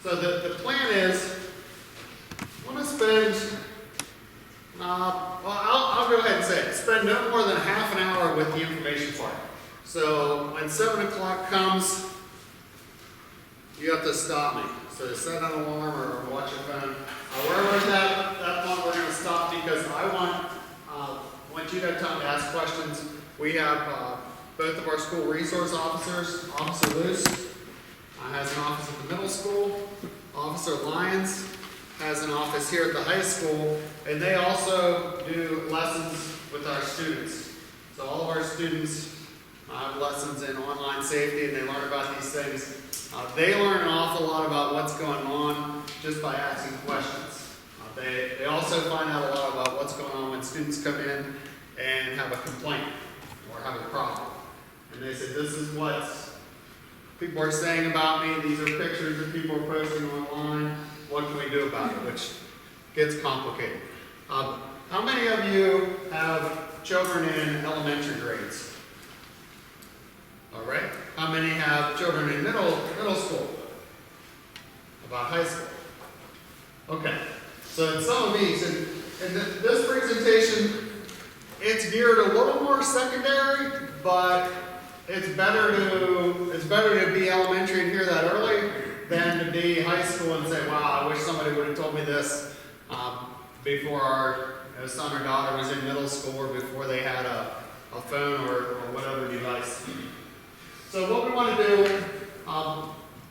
So the plan is, I want to spend, well, I'll go ahead and say it, spend no more than half an hour with the information part. So when 7 o'clock comes, you have to stop me. So set an alarm or watch your phone. Where we're at that point, we're going to stop because I want you to have time to ask questions. We have both of our school resource officers. Officer Luse has an office at the middle school. Officer Lyons has an office here at the high school, and they also do lessons with our students. So all of our students have lessons in online safety, and they learn about these things. They learn an awful lot about what's going on just by asking questions. They also find out a lot about what's going on when students come in and have a complaint or have a problem. And they say, this is what people are saying about me. These are pictures that people are posting online. What can we do about it? Which gets complicated. How many of you have children in elementary grades? All right. How many have children in middle school? About high school. Okay. So in some of these, in this presentation, it's geared a little more secondary, but it's better to be elementary and hear that early than to be high school and say, wow, I wish somebody would have told me this before our son or daughter was in middle school or before they had a phone or whatever device. So what we want to do,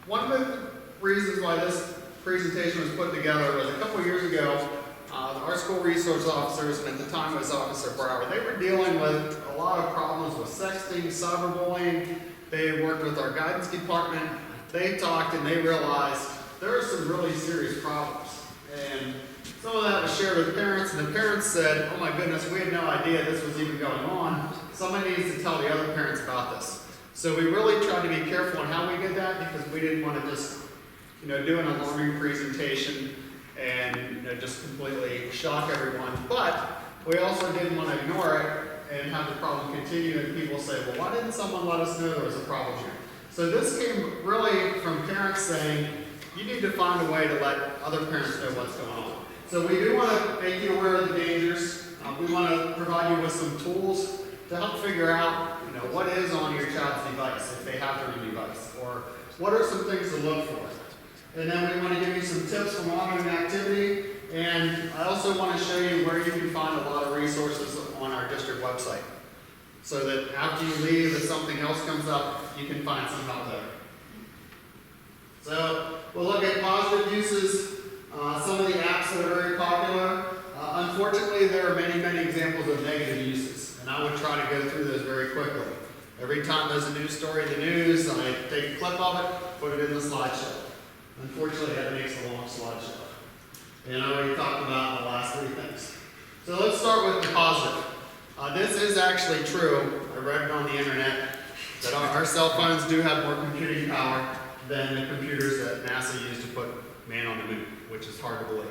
one of the reasons why this presentation was put together was a couple years ago, our school resource officers, and at the time it was Officer Brower, they were dealing with a lot of problems with sexting, cyberbullying. They worked with our guidance department. They talked and they realized there are some really serious problems. And some of that was shared with parents, and the parents said, oh my goodness, we had no idea this was even going on. Somebody needs to tell the other parents about this. So we really tried to be careful on how we did that because we didn't want to just, do an alarming presentation and just completely shock everyone. But we also didn't want to ignore it and have the problem continue and people say, well, why didn't someone let us know there was a problem here? So this came really from parents saying, you need to find a way to let other parents know what's going on. So we do want to make you aware of the dangers. We want to provide you with some tools to help figure out, what is on your child's device if they have their own device, or what are some things to look for. And then we want to give you some tips for monitoring activity, and I also want to show you where you can find a lot of resources on our district website, so that after you leave, if something else comes up, you can find some help there. So we'll look at positive uses, some of the apps that are very popular. Unfortunately, there are many, many examples of negative uses, and I would try to go through those very quickly. Every time there's a news story in the news, I take a clip of it, put it in the slideshow. Unfortunately, that makes a long slideshow. And I already talked about the last three things. So let's start with the positive. This is actually true. I read it on the internet that our cell phones do have more computing power than the computers that NASA used to put man on the moon, which is hard to believe.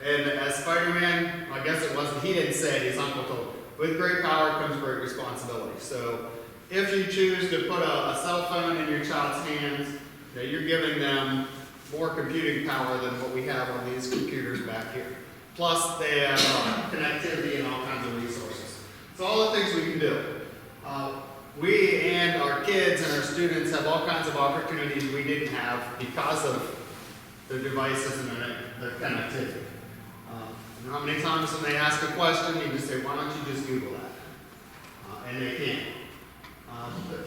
And as Spider-Man, I guess it wasn't, he didn't say it, his uncle told him, with great power comes great responsibility. So if you choose to put a cell phone in your child's hands, you're giving them more computing power than what we have on these computers back here. Plus, they have connectivity and all kinds of resources. So all the things we can do. We and our kids and our students have all kinds of opportunities we didn't have because of their devices and their connectivity. How many times when they ask a question, you just say, why don't you just Google that? And they can.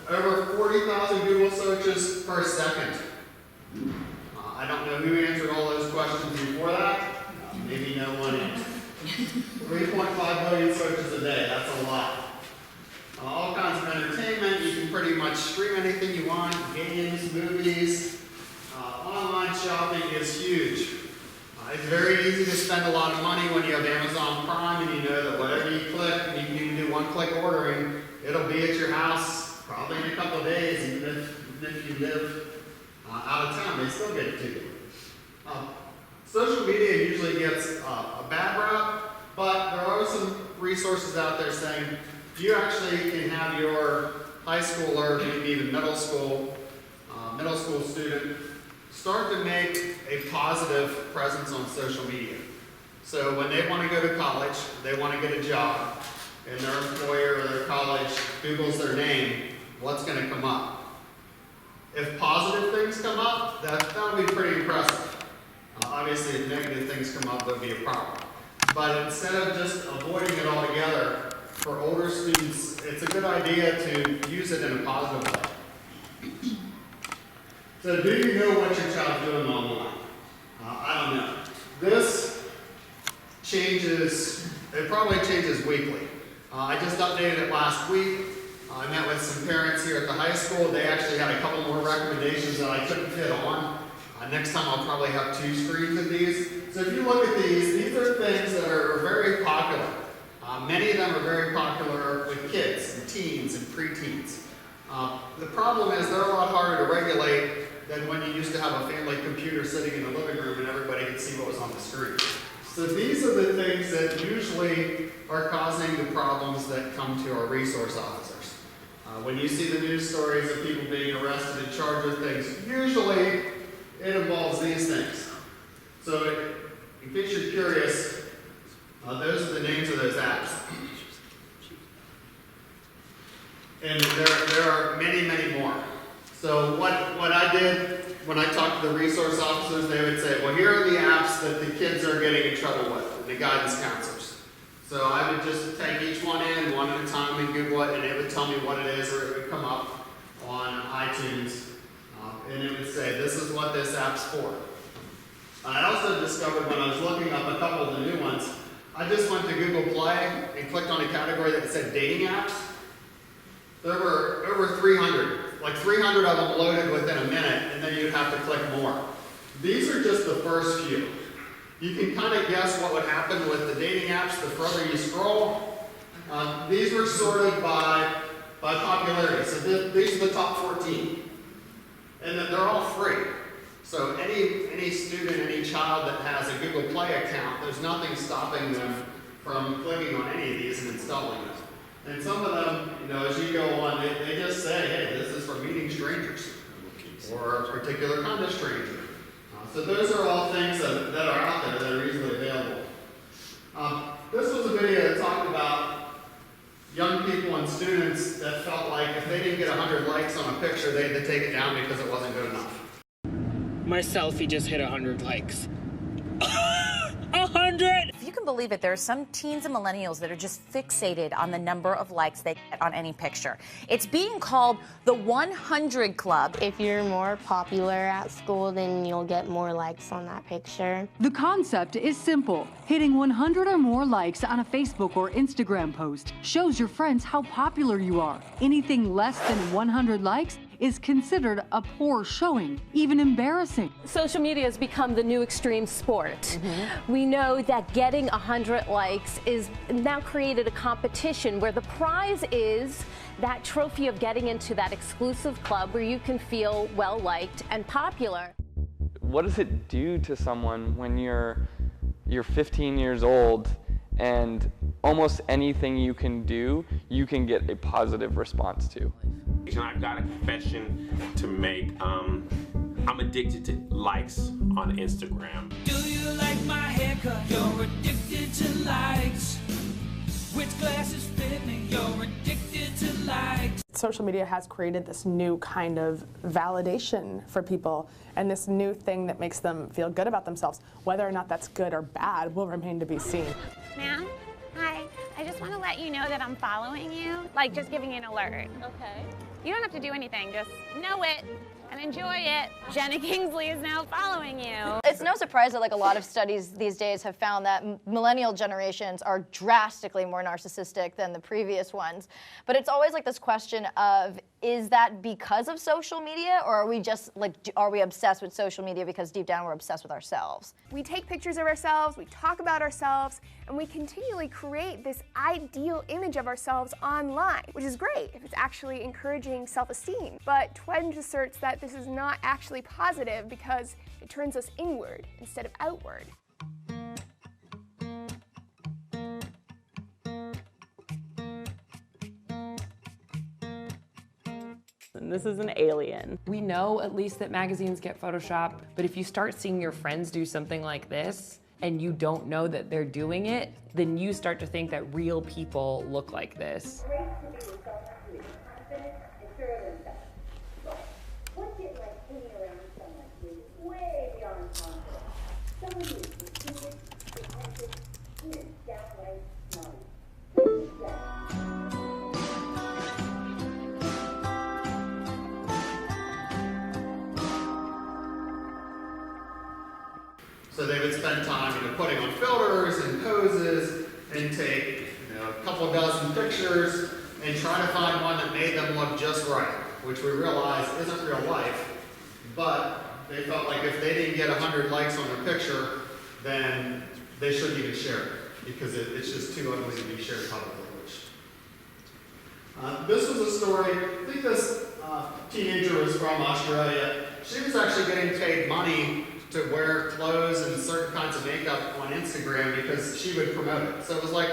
Over 40,000 Google searches per second. I don't know who answered all those questions before that. Maybe no one answered. 3.5 million searches a day, that's a lot. All kinds of entertainment, you can pretty much stream anything you want, games, movies. Online shopping is huge. It's very easy to spend a lot of money when you have Amazon Prime and you know that whatever you click, you can even do one-click ordering, it'll be at your house probably in a couple of days, even if you live out of town, they still get it to you. Social media usually gets a bad rap, but there are some resources out there saying you actually can have your high schooler, maybe even middle school student, start to make a positive presence on social media. So when they want to go to college, they want to get a job, and their employer or their college Googles their name, what's going to come up? If positive things come up, that'll be pretty impressive. Obviously, if negative things come up, that'll be a problem. But instead of just avoiding it altogether, for older students, it's a good idea to use it in a positive way. So do you know what your child's doing online? I don't know. This changes, it probably changes weekly. I just updated it last week. I met with some parents here at the high school. They actually had a couple more recommendations that I couldn't fit on. Next time I'll probably have 2 screens of these. So if you look at these are things that are very popular. Many of them are very popular with kids and teens and preteens. The problem is they're a lot harder to regulate than when you used to have a family computer sitting in the living room and everybody could see what was on the screen. So these are the things that usually are causing the problems that come to our resource officers. When you see the news stories of people being arrested and charged with things, usually it involves these things. So in case you're curious, those are the names of those apps. And there are many, many more. So what I did when I talked to the resource officers, they would say, well, here are the apps that the kids are getting in trouble with, and the guidance counselors. So I would just take each one in one at a time and Google it, and it would tell me what it is, or it would come up on iTunes, and it would say, this is what this app's for. I also discovered when I was looking up a couple of the new ones, I just went to Google Play and clicked on a category that said dating apps. There were over 300, like 300 of them loaded within a minute, and then you'd have to click more. These are just the first few. You can kind of guess what would happen with the dating apps the further you scroll. These were sorted by popularity. So these are the top 14. And they're all free. So any student, any child that has a Google Play account, there's nothing stopping them from clicking on any of these and installing them. And some of them, as you go on, they just say, hey, this is for meeting strangers, or a particular kind of stranger. So those are all things that are out there that are easily available. This was a video that talked about young people and students that felt like if they didn't get 100 likes on a picture, they had to take it down because it wasn't good enough. My selfie just hit 100 likes. 100! If you can believe it, there are some teens and millennials that are just fixated on the number of likes they get on any picture. It's being called the 100 Club. If you're more popular at school, then you'll get more likes on that picture. The concept is simple. Hitting 100 or more likes on a Facebook or Instagram post shows your friends how popular you are. Anything less than 100 likes is considered a poor showing, even embarrassing. Social media has become the new extreme sport. We know that getting 100 likes is now created a competition where the prize is that trophy of getting into that exclusive club where you can feel well-liked and popular. What does it do to someone when you're 15 years old and almost anything you can do, you can get a positive response to? I've got a confession to make. I'm addicted to likes on Instagram. Do you like my haircut? You're addicted to likes. Which glasses fit me? You're addicted to likes. Social media has created this new kind of validation for people and this new thing that makes them feel good about themselves. Whether or not that's good or bad will remain to be seen. Ma'am, hi. I just want to let you know that I'm following you, like just giving you an alert. Okay. You don't have to do anything, just know it and enjoy it. Jenna Kingsley is now following you. It's no surprise that a lot of studies these days have found that millennial generations are drastically more narcissistic than the previous ones. But it's always this question of, is that because of social media, or are we just are we obsessed with social media because deep down we're obsessed with ourselves? We take pictures of ourselves, we talk about ourselves, and we continually create this ideal image of ourselves online, which is great if it's actually encouraging self-esteem. But Twenge asserts that this is not actually positive because it turns us inward instead of outward. This is an alien. We know at least that magazines get Photoshop, but if you start seeing your friends do something like this, and you don't know that they're doing it, then you start to think that real people look like this. So they would spend time, putting on filters and poses and take, a couple dozen pictures and try to find one that made them look just right, which we realize isn't real life, but they felt like if they didn't get 100 likes on their picture, then they shouldn't even share it because it's just too ugly to be shared publicly. This was a story, I think this teenager was from Australia. She was actually getting paid money to wear clothes and certain kinds of makeup on Instagram because she would promote it. So it was like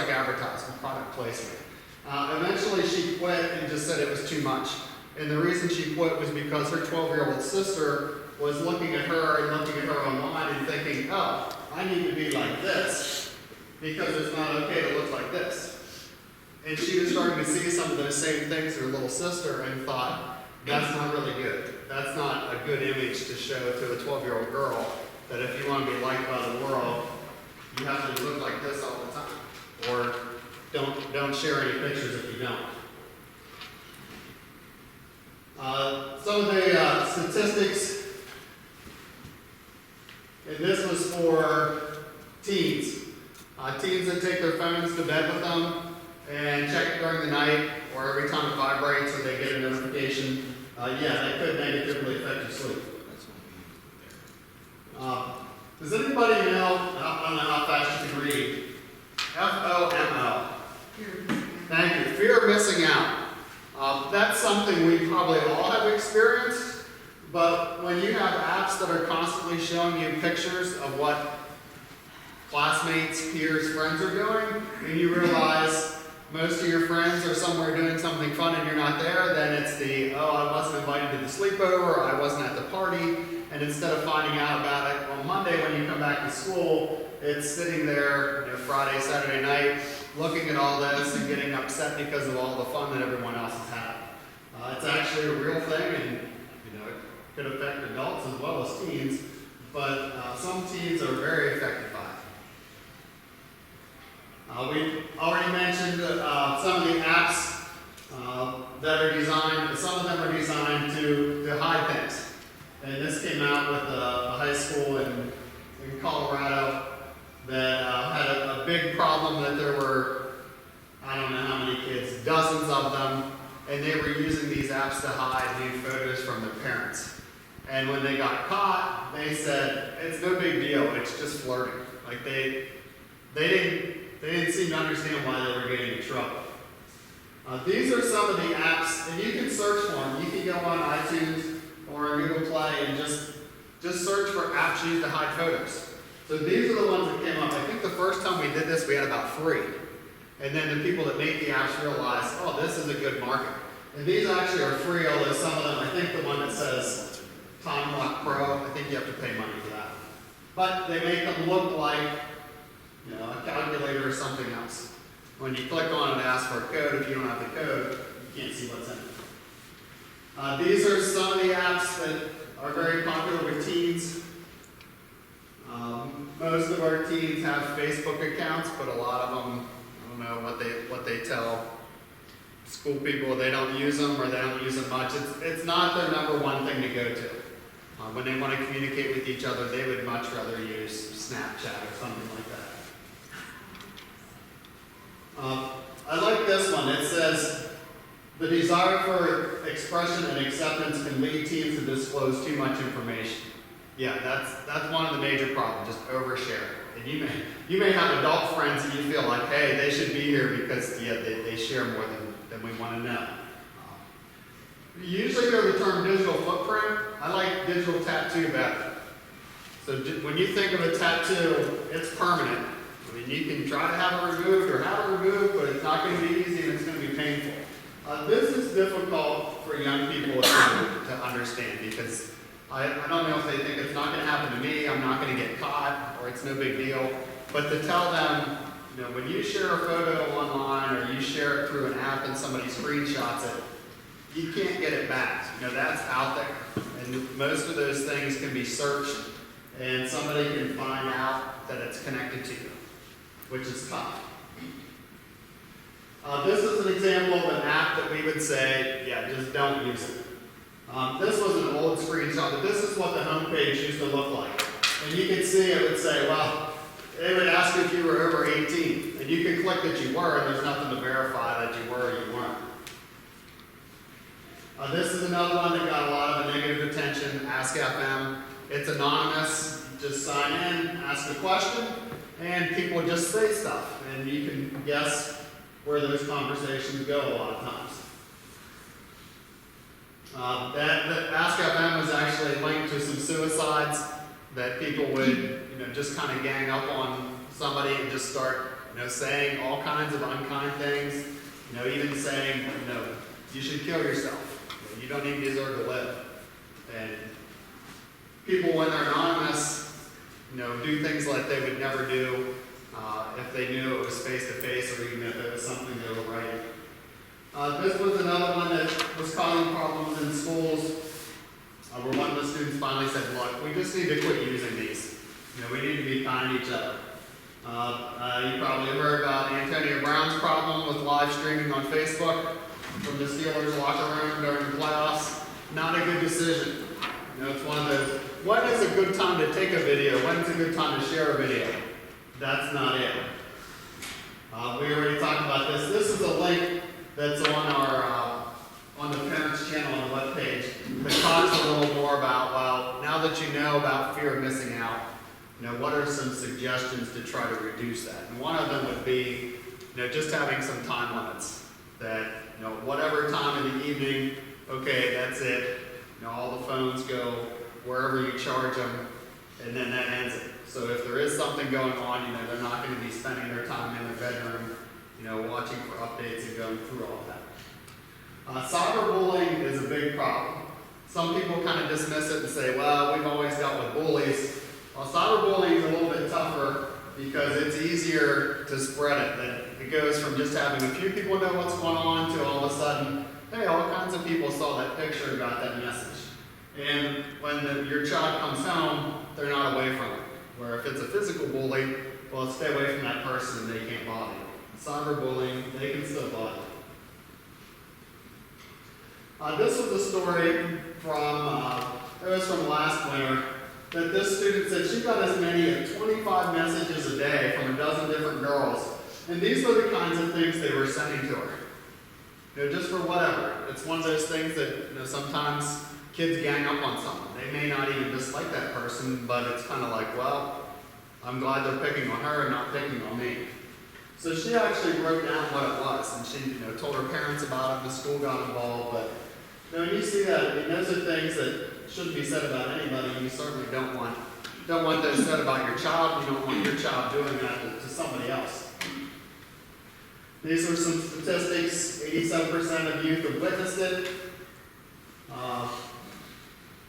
advertising, product placement. Eventually she quit and just said it was too much. And the reason she quit was because her 12-year-old sister was looking at her and looking at her online and thinking, oh, I need to be like this because it's not okay to look like this. And she was starting to see some of those same things in her little sister and thought, that's not really good. That's not a good image to show to a 12-year-old girl that if you want to be liked by the world, you have to look like this all the time. Or don't share any pictures if you don't. Some of the statistics, and this was for teens. Teens that take their phones to bed with them and check it during the night or every time it vibrates so they get a notification. That could negatively affect your sleep. Does anybody know, I don't know how fast you can read, FOMO? Thank you, fear of missing out. That's something we probably all have experienced, but when you have apps that are constantly showing you pictures of what classmates, peers, friends are doing, and you realize most of your friends are somewhere doing something fun and you're not there, then it's the, oh, I wasn't invited to the sleepover, or I wasn't at the party, and instead of finding out about it on Monday when you come back to school, it's sitting there, Friday, Saturday night, looking at all this and getting upset because of all the fun that everyone else has had. It's actually a real thing, and it could affect adults as well as teens, but some teens are very affected by it. We already mentioned some of the apps that are designed, some of them are designed to hide things. And this came out with a high school in Colorado that had a big problem that there were, I don't know how many kids, dozens of them, and they were using these apps to hide nude photos from their parents. And when they got caught, they said, it's no big deal, it's just flirting. Like they didn't seem to understand why they were getting in trouble. These are some of the apps, and you can search for them. You can go on iTunes or on Google Play and just search for apps used to hide photos. So these are the ones that came up. I think the first time we did this, we had about 3. And then the people that make the apps realized, oh, this is a good market. And these actually are free, although some of them, I think the one that says Time Lock Pro, I think you have to pay money for that. But they make them look like a calculator or something else. When you click on it, it asks for a code. If you don't have the code, you can't see what's in it. These are some of the apps that are very popular with teens. Most of our teens have Facebook accounts, but a lot of them, I don't know what they tell school people. They don't use them or they don't use them much. It's not their number one thing to go to. When they want to communicate with each other, they would much rather use Snapchat or something like that. I like this one. It says, the desire for expression and acceptance can lead teens to disclose too much information. Yeah, that's one of the major problems, just overshare. And you may have adult friends and you feel like, hey, they should be here because they share more than we want to know. You usually hear the term digital footprint. I like digital tattoo better. So when you think of a tattoo, it's permanent. I mean, you can try to have it removed or have it removed, but it's not going to be easy and it's going to be painful. This is difficult for young people to understand, because I don't know if they think it's not going to happen to me, I'm not going to get caught, or it's no big deal. But to tell them, you know, when you share a photo online or you share it through an app and somebody screenshots it, you can't get it back. You know, that's out there. And most of those things can be searched and somebody can find out that it's connected to you, which is tough. This is an example of an app that we would say, yeah, just don't use it. This was an old screenshot, but this is what the homepage used to look like. And you can see it would say, well, it would ask if you were over 18. And you can click that you were, and there's nothing to verify that you were or you weren't. This is another one that got a lot of negative attention, Ask FM. It's anonymous. Just sign in, ask a question, and people just say stuff. And you can guess where those conversations go a lot of times. That Ask FM was actually linked to some suicides that people would, just kind of gang up on somebody and just start, saying all kinds of unkind things. Even saying, you should kill yourself. You don't even deserve to live. And people, when they're anonymous, do things like they would never do if they knew it was face-to-face or even if it was something they were writing. This was another one that was causing problems in schools, where one of the students finally said, look, we just need to quit using these. We need to be kind to each other. You probably heard about Antonio Brown's problem with live streaming on Facebook from the Steelers locker room during the playoffs. Not a good decision. It's one of those, when is a good time to take a video? When's a good time to share a video? That's not it. We already talked about this. This is a link that's on our on the parents' channel on the webpage that talks a little more about, well, now that you know about fear of missing out, what are some suggestions to try to reduce that? And one of them would be, just having some time limits. That, whatever time in the evening, okay, that's it. All the phones go wherever you charge them, and then that ends it. So if there is something going on, they're not going to be spending their time in their bedroom, watching for updates and going through all that. Cyberbullying is a big problem. Some people kind of dismiss it and say, well, we've always dealt with bullies. Well, cyberbullying is a little bit tougher because it's easier to spread it. That it goes from just having a few people know what's going on to all of a sudden, hey, all kinds of people saw that picture and got that message. And when your child comes home, they're not away from it. Where if it's a physical bully, well, stay away from that person and they can't bother you. Cyberbullying, they can still bother you. This was a story from, it was from last winter, that this student said she got as many as 25 messages a day from a dozen different girls. And these were the kinds of things they were sending to her. Just for whatever. It's one of those things that, sometimes kids gang up on someone. They may not even dislike that person, but it's kind of like, well, I'm glad they're picking on her and not picking on me. So she actually wrote down what it was, and she, told her parents about it. The school got involved, but when you see that, those are things that shouldn't be said about anybody. You certainly don't want those said about your child. You don't want your child doing that to somebody else. These are some statistics. 87% of youth have witnessed it.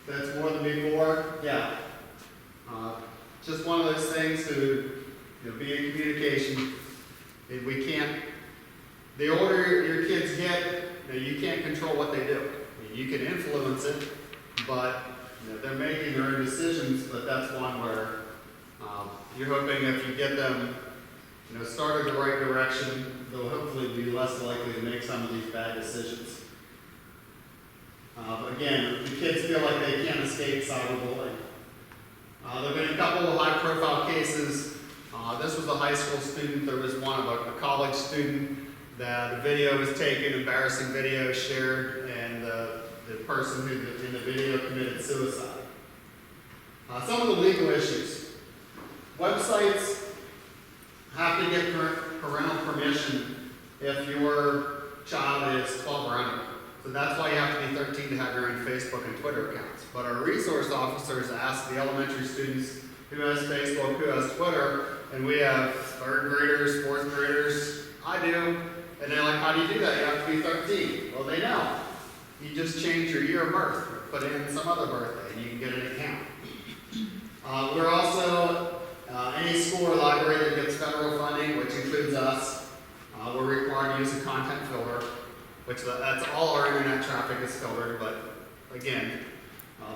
That's more than before. Yeah. Just one of those things to be in communication. We can't. The older your kids get, you can't control what they do. You can influence it, but they're making their own decisions. But that's one where you're hoping if you get them, started the right direction, they'll hopefully be less likely to make some of these bad decisions. Again, the kids feel like they can't escape cyberbullying. There have been a couple of high-profile cases. This was a high school student. There was one of a college student that a video was taken, embarrassing video shared, and the person who in the video committed suicide. Some of the legal issues. Websites have to get parental permission if your child is 12 or under. So that's why you have to be 13 to have your own Facebook and Twitter accounts. But our resource officers ask the elementary students who has Facebook, who has Twitter, and we have 3rd graders, 4th graders. I do. And they're like, how do you do that? You have to be 13. Well, they know. you just change your year of birth, put in some other birthday, and you can get an account. We're also, any school or library that gets federal funding, which includes us, we're required to use a content filter, which that's all our internet traffic is filtered, but again,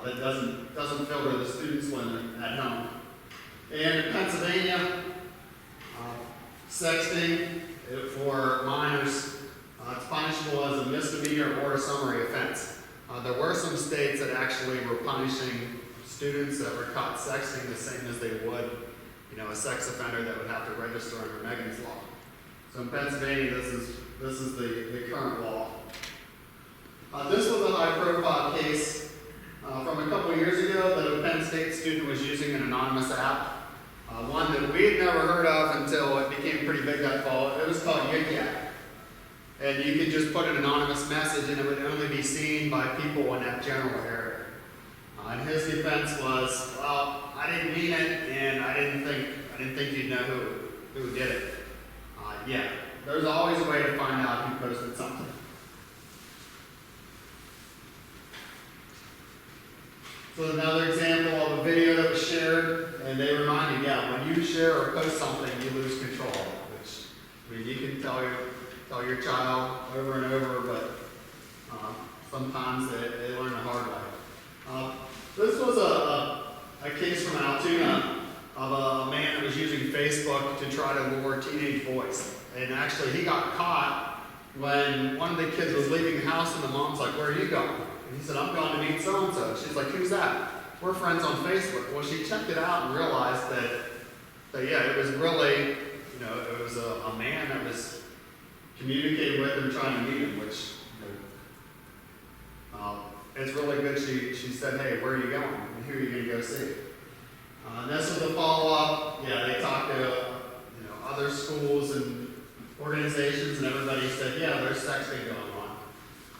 that doesn't filter the students when they're at home. And in Pennsylvania, sexting for minors, it's punishable as a misdemeanor or a summary offense. There were some states that actually were punishing students that were caught sexting the same as they would, a sex offender that would have to register under Megan's law. So in Pennsylvania, this is the current law. This was a high-profile case from a couple years ago that a Penn State student was using an anonymous app, one that we had never heard of until it became pretty big that fall. It was called Yik Yak. And you could just put an anonymous message and it would only be seen by people in that general area. And his defense was, well, I didn't mean it, and I didn't think you'd know who did it. Yeah, there's always a way to find out who posted something. So another example of a video that was shared, and they remind you, yeah, when you share or post something, you lose control. Which, I mean, you can tell your child over and over, but sometimes they learn the hard way. This was a case from Altoona of a man that was using Facebook to try to lure teenage boys. And actually, he got caught when one of the kids was leaving the house, and the mom's like, "Where are you going?" And he said, "I'm going to meet so-and-so." She's like, "Who's that?" "We're friends on Facebook." Well, she checked it out and realized that yeah, it was really, it was a man that was communicating with him, trying to meet him, which, it's really good. She said, "Hey, where are you going? And who are you going to go see?" And this was a follow-up. Yeah, they talked to other schools and organizations, and everybody said, "Yeah, there's sexting going on."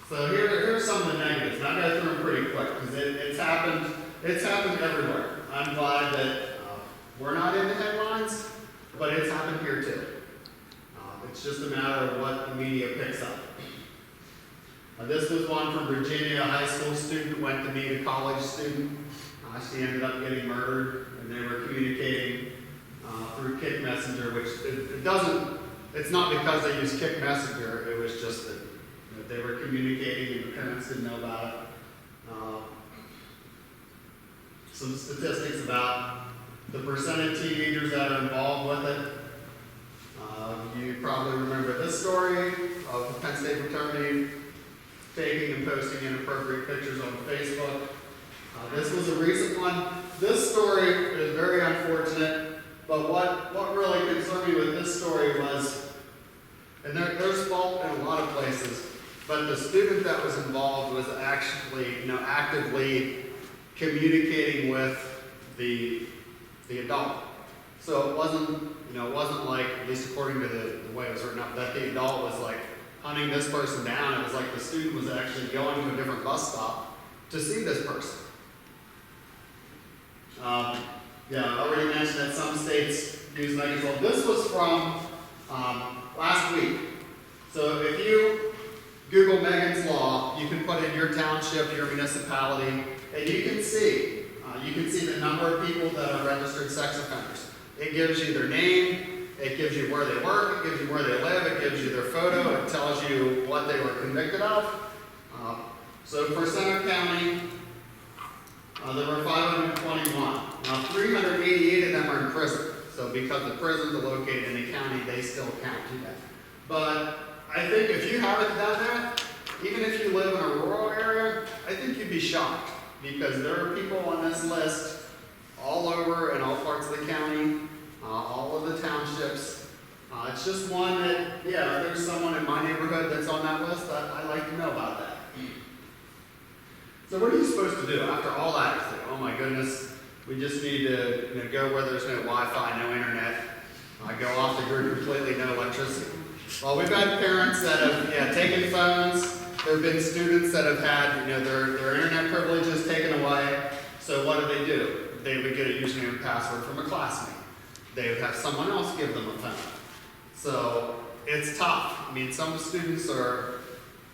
So here's some of the negatives. And I'll go through them pretty quick because it's happened everywhere. I'm glad that we're not in the headlines, but it's happened here too. It's just a matter of what the media picks up. This was one from Virginia. A high school student went to meet a college student. She ended up getting murdered, and they were communicating through Kick Messenger, which it's not because they used Kick Messenger, it was just that they were communicating and the parents didn't know about it. Some statistics about the percent of teenagers that are involved with it. You probably remember this story of the Penn State fraternity taking and posting inappropriate pictures on Facebook. This was a recent one. This story is very unfortunate, but what really concerned me with this story was, and there's fault in a lot of places, but the student that was involved was actually, actively communicating with the adult. So it wasn't like, at least according to the way it was written up, that the adult was like hunting this person down. It was like the student was actually going to a different bus stop to see this person. I already mentioned that some states use Megan's law. This was from last week. So if you Google Megan's law, you can put in your township, your municipality, and you can see the number of people that are registered sex offenders. It gives you their name, it gives you where they work, it gives you where they live, it gives you their photo, it tells you what they were convicted of. So for Center County, there were 521. Now 388 of them are in prison. So because the prisons are located in the county, they still count to that. But I think if you haven't done that, even if you live in a rural area, I think you'd be shocked because there are people on this list all over in all parts of the county, all of the townships. It's just one that, if there's someone in my neighborhood that's on that list, I'd like to know about that. So what are you supposed to do after all that? It's like, oh my goodness, we just need to go where there's no Wi-Fi, no internet, go off the grid completely, no electricity. Well, we've had parents that have taken phones. There have been students that have had their internet privileges taken away. So what do? They would get a username and password from a classmate. They would have someone else give them a phone. So it's tough. I mean, some students are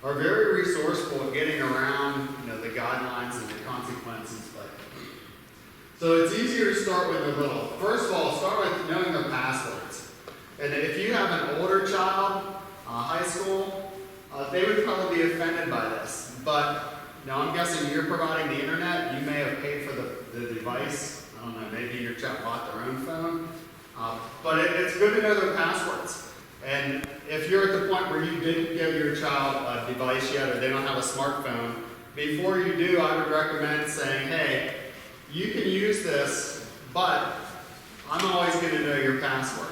are very resourceful at getting around, the guidelines and the consequences. So it's easier to start when they're little. First of all, start with knowing their passwords. And if you have an older child, high school, they would probably be offended by this. But now I'm guessing you're providing the internet. You may have paid for the device. I don't know, maybe your child bought their own phone. But it's good to know their passwords. And if you're at the point where you didn't give your child a device yet, or they don't have a smartphone, before you do, I would recommend saying, hey, you can use this, but I'm always going to know your password.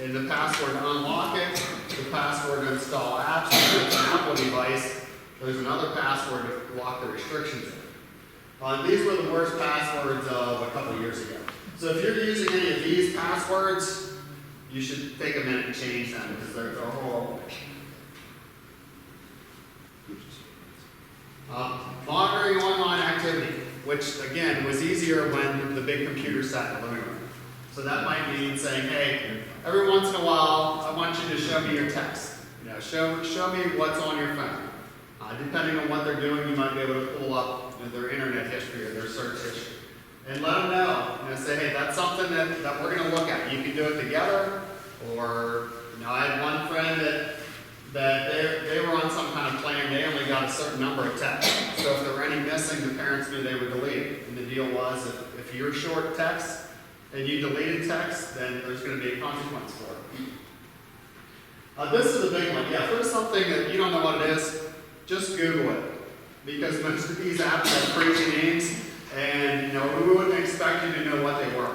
And the password to unlock it, the password to install apps, if it's an Apple device, there's another password to lock the restrictions in. These were the worst passwords of a couple years ago. So if you're using any of these passwords, you should take a minute and change them because they're horrible. Monitoring online activity, which again was easier when the big computer sat in the living room. So that might mean saying, hey, every once in a while, I want you to show me your text. Show me what's on your phone. Depending on what they're doing, you might be able to pull up their internet history or their search history. And let them know. Say, hey, that's something that we're going to look at. You can do it together, or I had one friend that they were on some kind of plan. They only got a certain number of texts. So if there were any missing, the parents knew they would delete it. And the deal was, if you're short text and you deleted text, then there's going to be a consequence for it. This is a big one. Yeah, if there's something that you don't know what it is, just Google it. Because most of these apps have crazy names, and we wouldn't expect you to know what they were.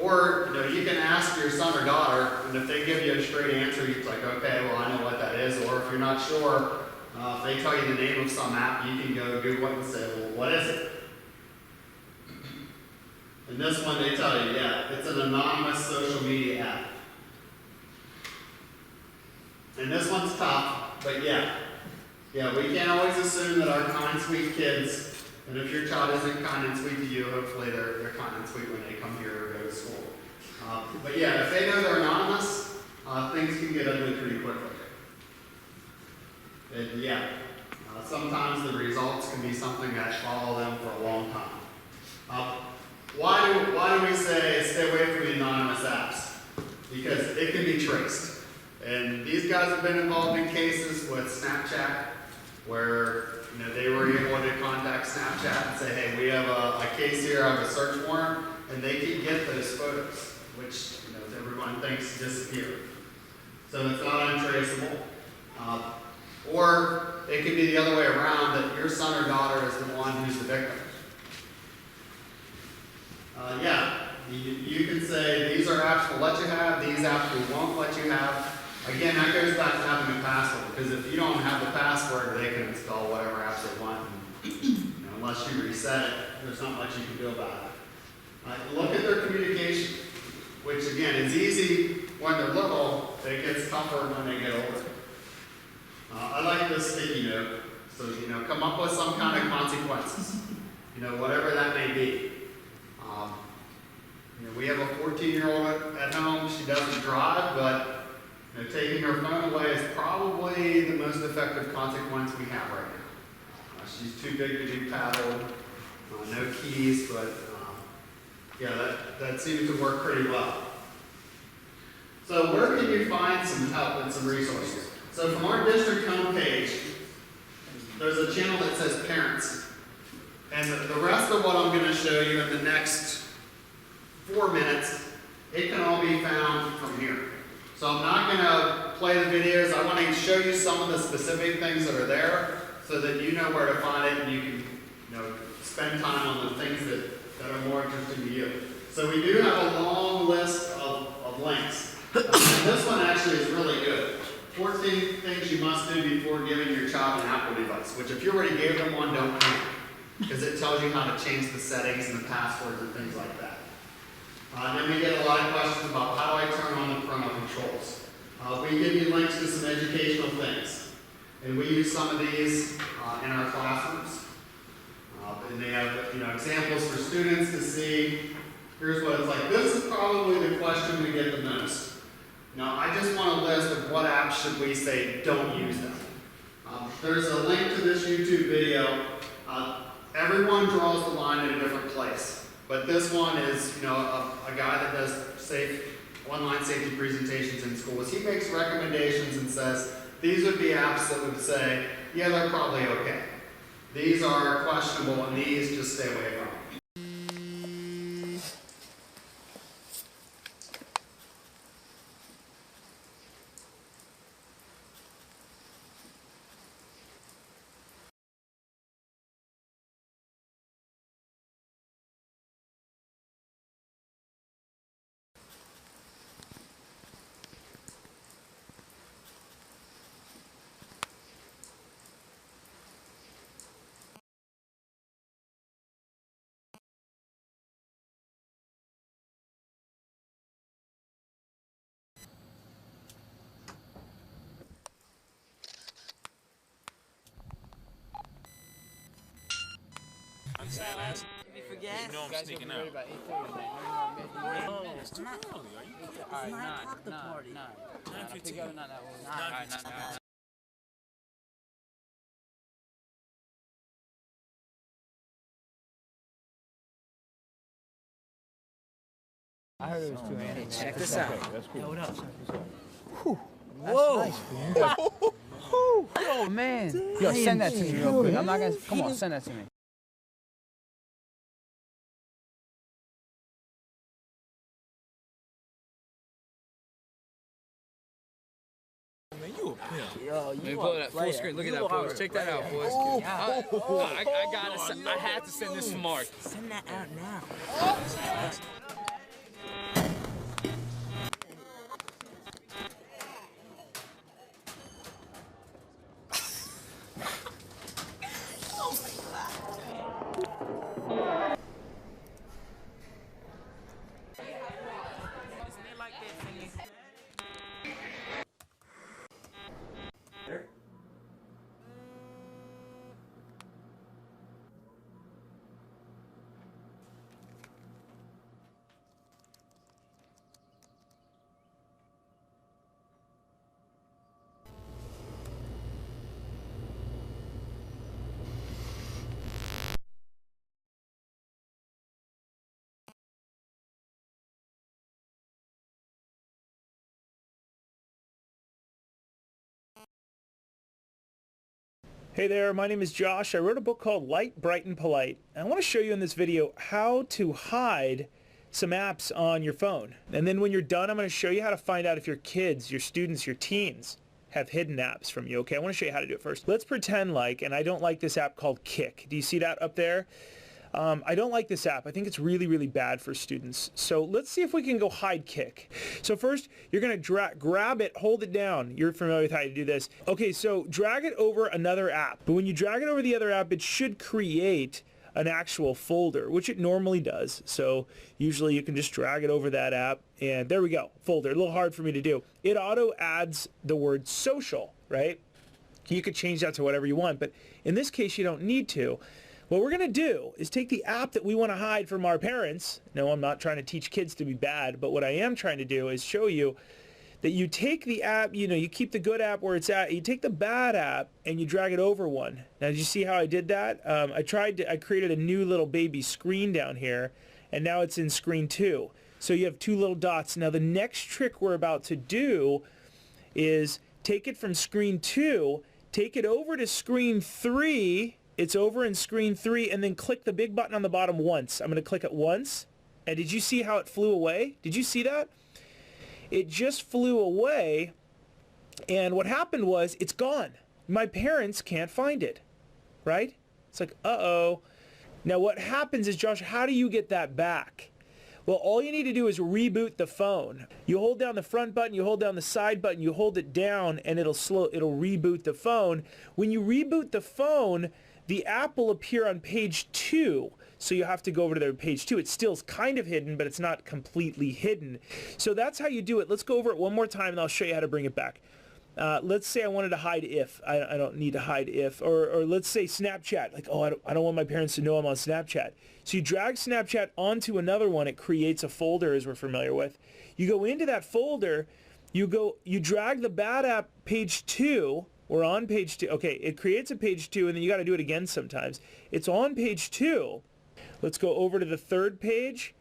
Or you can ask your son or daughter, and if they give you a straight answer, you're like, okay, well I know what that is. Or if you're not sure, if they tell you the name of some app, you can go Google it and say, well, what is it? And this one they tell you, yeah, it's an anonymous social media app. And this one's tough, but yeah, we can't always assume that our kind, sweet kids, and if your child isn't kind and sweet to you, hopefully they're kind and sweet when they come here or go to school. But yeah, if they know they're anonymous, things can get ugly pretty quickly. And yeah, sometimes the results can be something that follow them for a long time. Why do we say stay away from the anonymous apps? Because it can be traced. And these guys have been involved in cases with Snapchat where they were able to contact Snapchat and say, hey, we have a case here, I have a search warrant, and they can get those photos, which everyone thinks disappear. So it's not untraceable. Or it could be the other way around, that your son or daughter is the one who's the victim. You can say these are apps we'll let you have, these apps we won't let you have. Again, that goes back to having a password, because if you don't have the password, they can install whatever apps they want. And, unless you reset it, there's not much you can do about it. Look at their communication, which again is easy when they're little. It gets tougher when they get older. I like this sticky note. So come up with some kind of consequences. Whatever that may be. We have a 14-year-old at home. She doesn't drive, but taking her phone away is probably the most effective consequence we have right now. She's too big to be paddled, no keys, but that seems to work pretty well. So where can you find some help and some resources? So from our district homepage, there's a channel that says Parents. And the rest of what I'm going to show you in the next 4 minutes, it can all be found from here. So I'm not going to play the videos. I want to show you some of the specific things that are there so that you know where to find it and you can spend time on the things that are more interesting to you. So we do have a long list of links. This one actually is really good. 14 things you must do before giving your child an Apple device, which if you already gave them one, don't do it, because it tells you how to change the settings and the passwords and things like that. Then we get a lot of questions about how do I turn on the parental controls. We give you links to some educational things. And we use some of these in our classrooms. And they have examples for students to see. Here's what it's like. This is probably the question we get the most. Now, I just want a list of what apps should we say don't use them. There's a link to this YouTube video. Everyone draws the line in a different place, but this one is, you know, a guy that does online safety presentations in schools. He makes recommendations and says these would be apps that would say, yeah, they're probably okay. These are questionable, and these just stay away from. You know I'm sneaking out. It's too early. Are you kidding? It's 9 o'clock the party. 9:15. 9:15. I heard it was 2 a.m. Hey, check this out. That's cool. Yo, what up? Whoa. Nice, yo, man. Yo, send that to me real quick. I'm not gonna. Come on, send that to me. Man, you a pimp. Yo, you me pull it up full screen. Look at that, boys. Check that out, boys. I gotta. I had to send this to Mark. Send that out now. Hey there, my name is Josh. I wrote a book called Light, Bright, and Polite. And I want to show you in this video how to hide some apps on your phone. And then when you're done, I'm going to show you how to find out if your kids, your students, your teens have hidden apps from you. Okay, I want to show you how to do it first. Let's pretend like, and I don't like this app called Kik. Do you see that up there? I don't like this app. I think it's really, really bad for students. So let's see if we can go hide Kik. So first, you're going to grab it, hold it down. You're familiar with how to do this. Okay, so drag it over another app. But when you drag it over the other app, it should create an actual folder, which it normally does. So usually you can just drag it over that app, and there we go, folder. A little hard for me to do. It auto adds the word social, right? You could change that to whatever you want, but in this case, you don't need to. What we're going to do is take the app that we want to hide from our parents. No, I'm not trying to teach kids to be bad, but what I am trying to do is show you that you take the app, you know, you keep the good app where it's at, you take the bad app and you drag it over one. Now, did you see how I did that? I created a new little baby screen down here, and now it's in screen 2. So you have 2 little dots. Now, the next trick we're about to do is take it from screen 2, take it over to screen 3. It's over in screen 3, and then click the big button on the bottom once. I'm going to click it once. And did you see how it flew away? Did you see that? It just flew away, and what happened was it's gone. My parents can't find it, right? It's like, uh-oh. Now what happens is, Josh, how do you get that back? Well, all you need to do is reboot the phone. You hold down the front button, you hold down the side button, you hold it down, and it'll reboot the phone. When you reboot the phone, the app will appear on page 2. So you have to go over to their page 2. It's still kind of hidden, but it's not completely hidden. So that's how you do it. Let's go over it one more time, and I'll show you how to bring it back. Let's say I wanted to hide if. I don't need to hide if. Or let's say Snapchat. Like, oh, I don't want my parents to know I'm on Snapchat. So you drag Snapchat onto another one. It creates a folder, as we're familiar with. You go into that folder. You drag the bad app page 2, We're on page 2. Okay, it creates a page 2, and then you got to do it again sometimes. It's on page 2. Let's go over to the 3rd page.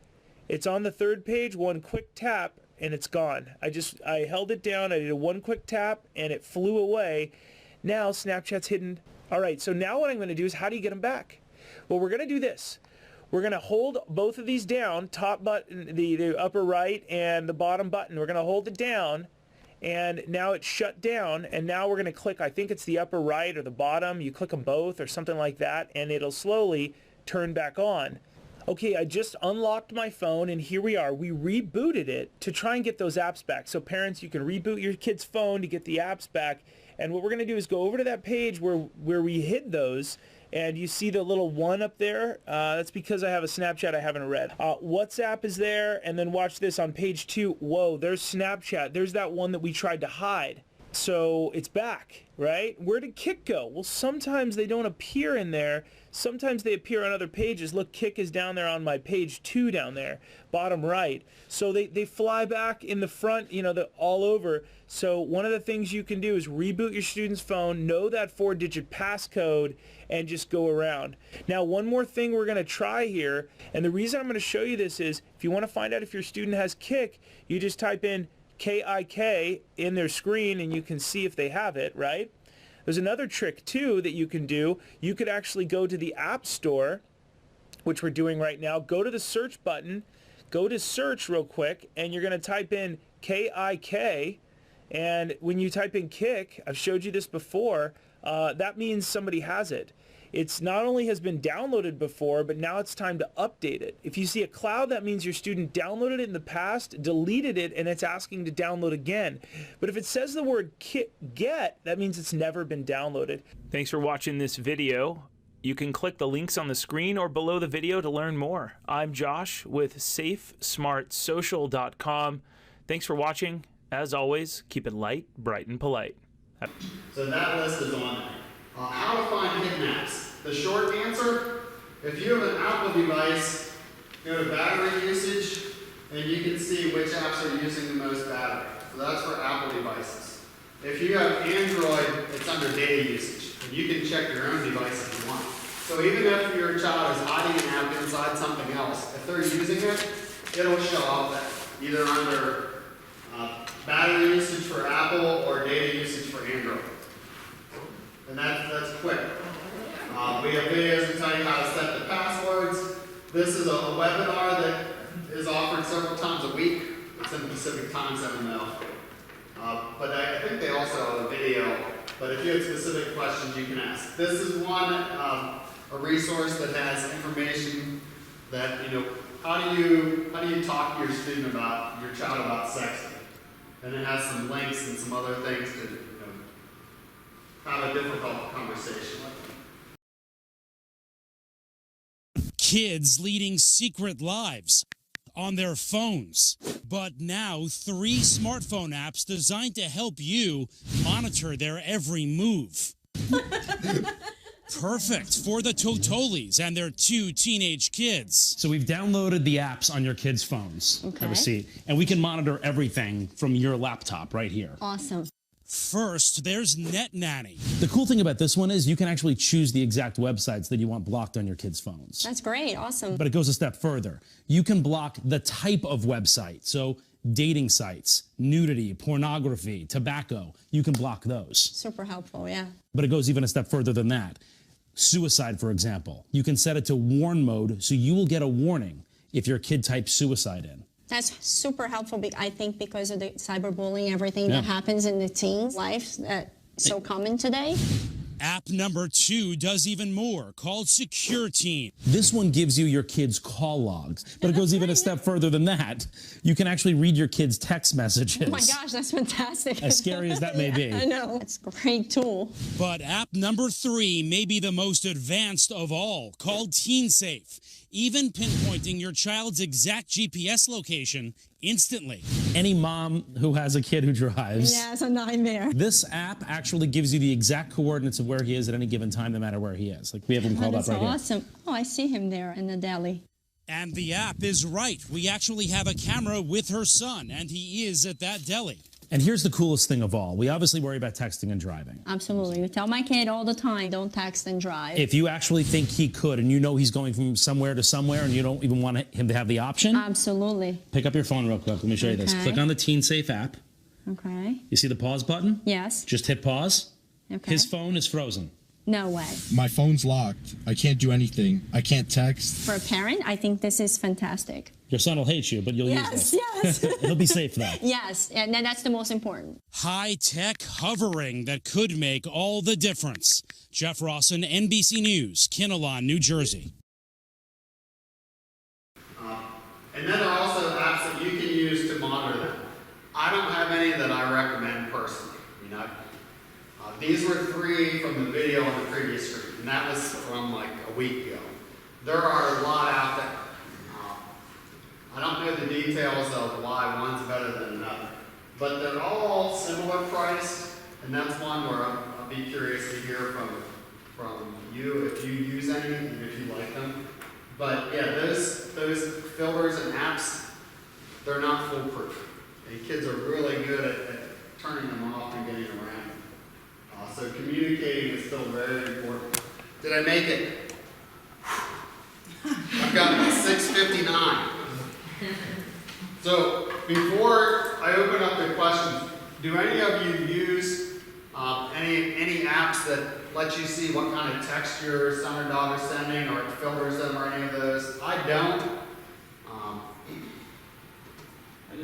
It's on the 3rd page. One quick tap, and it's gone. I held it down. I did a one quick tap, and it flew away. Now Snapchat's hidden. All right, so now what I'm going to do is, how do you get them back? Well, we're going to do this. We're going to hold both of these down, top button, the upper right and the bottom button. We're going to hold it down, and now it's shut down, and now we're going to click, I think it's the upper right or the bottom. You click them both or something like that, and it'll slowly turn back on. Okay, I just unlocked my phone, and here we are. We rebooted it to try and get those apps back. So parents, you can reboot your kid's phone to get the apps back, and what we're going to do is go over to that page where we hid those. And you see the little 1 up there? That's because I have a Snapchat I haven't read. WhatsApp is there, and then watch this on page 2. Whoa, there's Snapchat. There's that one that we tried to hide. So it's back, right? Where did Kik go? Well, sometimes they don't appear in there. Sometimes they appear on other pages. Look, Kik is down there on my page 2 down there, bottom right. So they fly back in the front, you know, all over. So one of the things you can do is reboot your student's phone, know that 4-digit passcode, and just go around. Now, one more thing we're going to try here, and the reason I'm going to show you this is, if you want to find out if your student has Kik, you just type in KIK in their screen, and you can see if they have it, right? There's another trick, too, that you can do. You could actually go to the App Store, which we're doing right now. Go to the search button, go to search real quick, and you're going to type in KIK. And when you type in Kik, I've showed you this before, that means somebody has it. It's not only has been downloaded before, but now it's time to update it. If you see a cloud, that means your student downloaded it in the past, deleted it, and it's asking to download again. But if it says the word get, that means it's never been downloaded. Thanks for watching this video. You can click the links on the screen or below the video to learn more. I'm Josh with SafeSmartSocial.com. Thanks for watching. As always, keep it light, bright, and polite. So that list is on there. How to find hidden apps. The short answer, if you have an Apple device, go to battery usage, and you can see which apps are using the most battery. So that's for Apple devices. If you have Android, it's under data usage, and you can check your own device if you want. So even if your child is hiding an app inside something else, if they're using it, it'll show up either under battery usage for Apple or data usage for Android. And that's quick. We have videos to tell you how to set the passwords. This is a webinar that is offered several times a week. It's in Pacific time zone though. But I think they also have a video. But if you have specific questions, you can ask. This is one, a resource that has information that, you know, how do you talk to your student about, your child about sexting? And it has some links and some other things to, you know, have a difficult conversation with them. Kids leading secret lives on their phones. But now 3 smartphone apps designed to help you monitor their every move. Perfect for the Totolis and their 2 teenage kids. So we've downloaded the apps on your kids' phones. Okay. Have a seat. And we can monitor everything from your laptop right here. Awesome. First, there's Net Nanny. The cool thing about this one is you can actually choose the exact websites that you want blocked on your kids' phones. That's great. Awesome. But it goes a step further. You can block the type of website. So dating sites, nudity, pornography, tobacco, you can block those. Super helpful, yeah. But it goes even a step further than that. Suicide, for example. You can set it to warn mode, so you will get a warning if your kid types suicide in. That's super helpful, I think, because of the cyberbullying, everything that happens in the teens' life that's so common today. App number 2 does even more, called Secure Teen. This one gives you your kids' call logs, but it goes even a step further than that. You can actually read your kids' text messages. Oh my gosh, that's fantastic. As scary as that may be. I know, it's a great tool. But app number 3 may be the most advanced of all, called Teen Safe, even pinpointing your child's exact GPS location instantly. Any mom who has a kid who drives. Yeah, it's a nightmare. This app actually gives you the exact coordinates of where he is at any given time, no matter where he is. Like we have him called up right here. That's awesome. Oh, I see him there in the deli. And the app is right. We actually have a camera with her son, and he is at that deli. And here's the coolest thing of all. We obviously worry about texting and driving. Absolutely. We tell my kid all the time, don't text and drive. If you actually think he could, and you know he's going from somewhere to somewhere, and you don't even want him to have the option, absolutely. Pick up your phone real quick. Let me show you this. Okay. Click on the Teen Safe app. Okay. You see the pause button? Yes. Just hit pause. Okay. His phone is frozen. No way. My phone's locked. I can't do anything. I can't text. For a parent, I think this is fantastic. Your son will hate you, but you'll use this. Yes. He'll be safe though. Yes, and that's the most important. High-tech hovering that could make all the difference. Jeff Rawson, NBC News, Kinnelon, New Jersey. And then there are also apps that you can use to monitor them. I don't have any that I recommend personally. You know, these were 3 from the video on the previous screen, and that was from like a week ago. There are a lot out there. I don't know the details of why one's better than another, but they're all similar priced, and that's one where I'll be curious to hear from you if you use any and if you like them. But yeah, those filters and apps, they're not foolproof. And kids are really good at turning them off and getting around. So communicating is still very important. Did I make it? I've got 6:59. So before I open up the questions, do any of you use any apps that let you see what kind of text your son or daughter is sending, or it filters them, or any of those? I don't.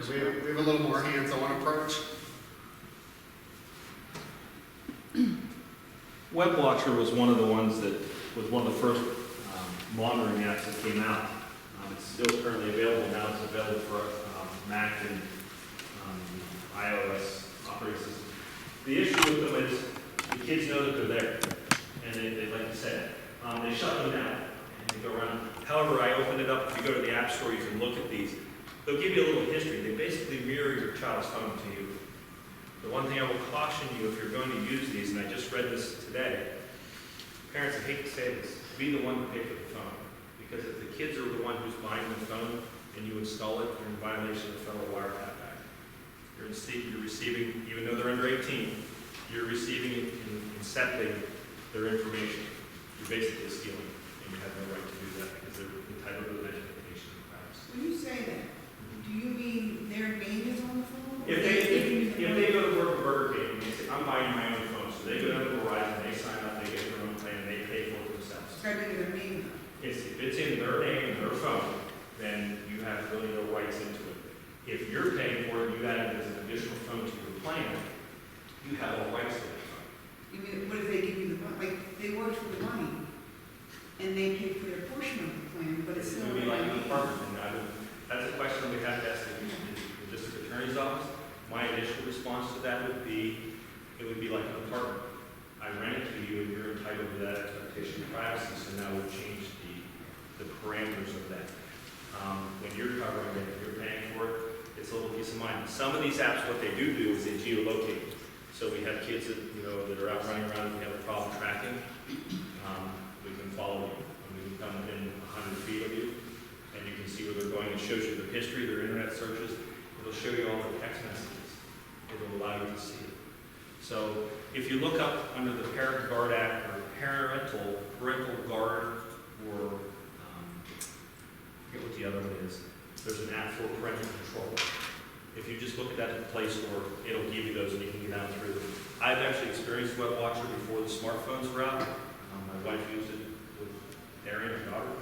We have a little more hands-on approach. Web Watcher was one of the ones that was one of the first monitoring apps that came out. It's still currently available now. It's available for Mac and iOS operating system. The issue with them is the kids know that they're there, and they like you said, they shut them down and they go around. However, I opened it up. If you go to the App Store, you can look at these. They'll give you a little history. They basically mirror your child's phone to you. The one thing I will caution you if you're going to use these, and I just read this today, parents, I hate to say this, be the one to pay for the phone. Because if the kids are the one who's buying the phone and you install it, you're in violation of the Federal Wiretap Act. You're receiving, even though they're under 18, you're receiving and incepting their information. You're basically stealing, and you have no right to do that because they're entitled to that information and privacy. When you say that, do you mean their name is on the phone? If they go to work at Burger King and they say, I'm buying my own phone, so they go down to Verizon, they sign up, they get their own plan, and they pay for it themselves. It's got to be their name. If it's in their name and their phone, then you have really no rights into it. If you're paying for it, you add it as an additional phone to your plan, you have all rights to that phone. You mean, what if they give you the money? Like, they work for the money, and they pay for their portion of the plan, but it's It still would be their like an name. apartment, and that's a question we have to ask the district attorney's office. My initial response to that would be, it would be like an apartment. I rent it to you and you're entitled to that expectation of privacy, so now we'll change the parameters of that. When you're covering it, you're paying for it, it's a little peace of mind. Some of these apps, what they do is they geolocate. So we have kids that, that are out running around and we have a problem tracking. We can follow you. And we can come within 100 feet of you and you can see where they're going. It shows you their history, their internet searches. It'll show you all their text messages. It'll allow you to see it. So if you look up under the Parent Guard Act or parental guard, or I forget what the other one is, there's an app for parental control. If you just look at that in the Play Store, it'll give you those and you can get down through them. I've actually experienced Web Watcher before the smartphones were out. My wife used it with Darren, her daughter.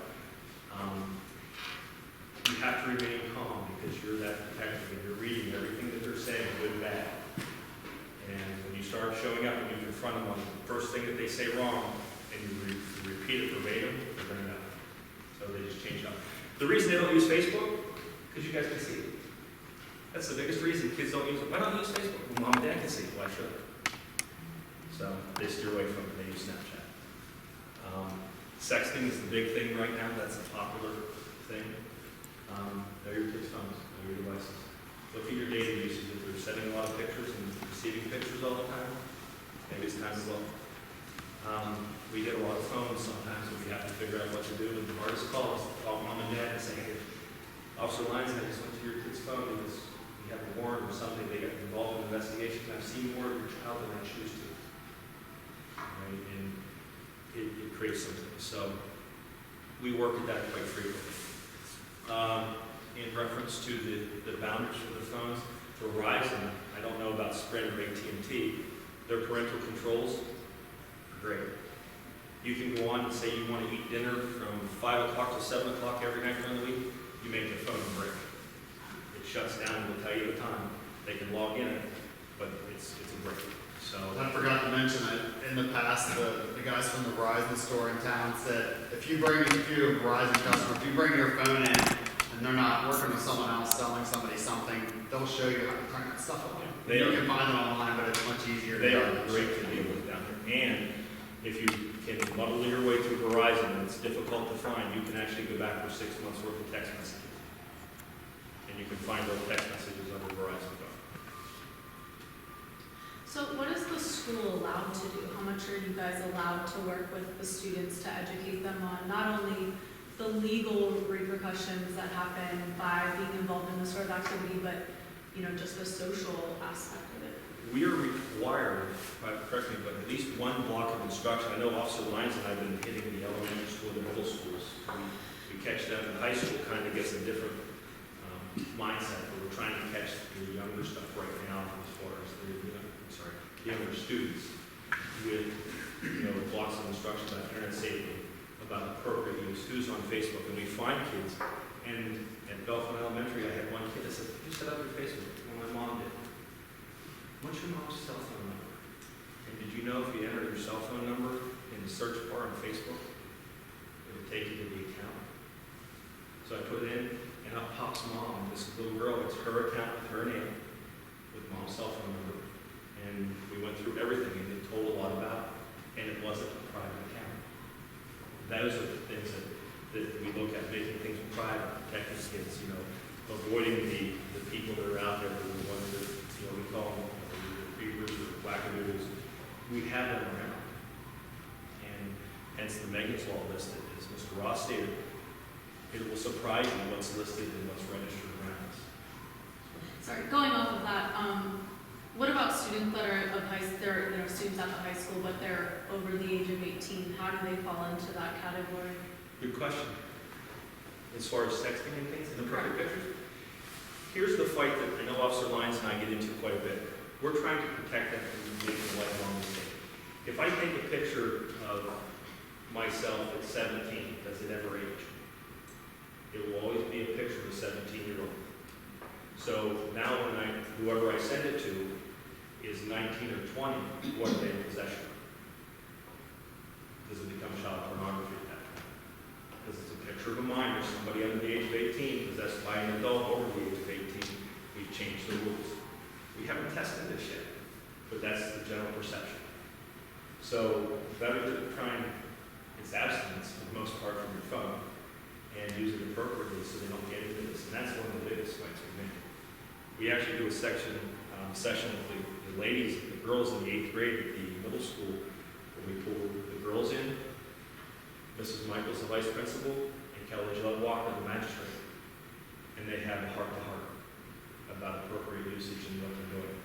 You have to remain calm because you're that detective and you're reading everything that they're saying, good and bad. And when you start showing up and you confront them on the first thing that they say wrong, and you repeat it verbatim, they're going to know. So they just change up. The reason they don't use Facebook, because you guys can see it. That's the biggest reason kids don't use it. Why don't you use Facebook? Well, mom and dad can see it. Why should I? So they steer away from it. They use Snapchat. Sexting is the big thing right now. That's a popular thing. Know your kids' phones. Know your devices. Look at your data usage. If they're sending a lot of pictures and receiving pictures all the time, maybe it's time to look. We get a lot of phones sometimes and we have to figure out what to do. And the hardest call is to call mom and dad and say, hey, Officer Lyons, I just went to your kid's phone because you have a warrant or something, they get involved in an investigation. I've seen more of your child than I choose to. Right? And it creates something. So we work at that quite frequently. In reference to the boundaries for the phones, Verizon, I don't know about Sprint or AT&T, their parental controls are great. You can go on and say you want to eat dinner from 5 o'clock to 7 o'clock every night during the week, you make the phone break. It shuts down and will tell you the time. They can log in, but it's a break. So I forgot to mention that in the past, the guys from the Verizon store in town said, if you're a Verizon customer, if you bring your phone in and they're not working with someone else, selling somebody something, they'll show you how to turn that stuff on. You can find it online, but it's much easier. They are great to deal with down there. And if you can muddle your way through Verizon, it's difficult to find, you can actually go back for 6 months worth of text messages. And you can find those text messages on the Verizon phone. So what is the school allowed to do? How much are you guys allowed to work with the students to educate them on not only the legal repercussions that happen by being involved in this sort of activity, but just the social aspect of it? We are required, correct me, but at least one block of instruction. I know Officer Lyons and I have been hitting the elementary school and the middle schools. We catch them in high school, kind of gets a different mindset, but we're trying to catch the younger stuff right now as far as the younger students with blocks of instruction about internet safety, about appropriate use, who's on Facebook, and we find kids. And at Bellefonte Elementary, I had one kid that said, "You set up your Facebook?" Well, my mom did. What's your mom's cell phone number? And did you know if you enter your cell phone number in the search bar on Facebook, it would take you to the account? So I put it in, and up pops mom, this little girl. It's her account with her name, with mom's cell phone number. And we went through everything, and it told a lot about it, and it wasn't a private account. Those are the things that we look at, making things private, protecting kids, avoiding the people that are out there, the ones that, we call them the creepers or wackadoodles. We have them around. And hence the Megan's Law list, as Mr. Roth stated, it will surprise you what's listed and what's registered around us. Sorry, going off of that, what about students that are students at the high school, but they're over the age of 18? How do they fall into that category? Good question. As far as sexting and things, and the perfect pictures, here's the fight that I know Officer Lyons and I get into quite a bit. We're trying to protect them from making a lifelong mistake. If I take a picture of myself at 17, does it ever age? It will always be a picture of a 17-year-old. So now when whoever I send it to is 19 or 20, what are they in possession of? Does it become child pornography at that point? Because it's a picture of a minor, somebody under the age of 18, possessed by an adult over the age of 18. We've changed the rules. We haven't tested this yet, but that's the general perception. So better to try and, it's abstinence for the most part from your phone, and use it appropriately so they don't get into this. And that's one of the biggest fights we make. We actually do a session with the ladies, the girls in the 8th grade at the middle school, where we pull the girls in, Mrs. Michaels, the vice principal, and Kelly Judd Walker, the magistrate. And they have a heart-to-heart about appropriate usage and what they're doing.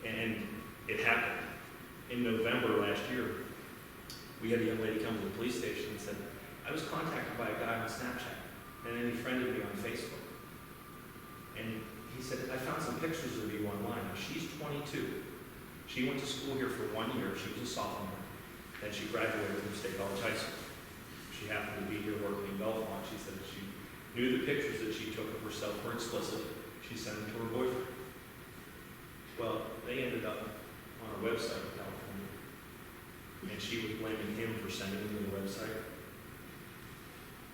And it happened. In November last year, we had a young lady come to the police station and said, I was contacted by a guy on Snapchat, and then he friended me on Facebook. And he said, I found some pictures of you online. Now, she's 22. She went to school here for 1 year. She was a sophomore. Then she graduated from State College High School. She happened to be here working in Bellefonte. She said that she knew the pictures that she took of herself were explicit. She sent them to her boyfriend. Well, they ended up on a website in California. And she was blaming him for sending them to the website.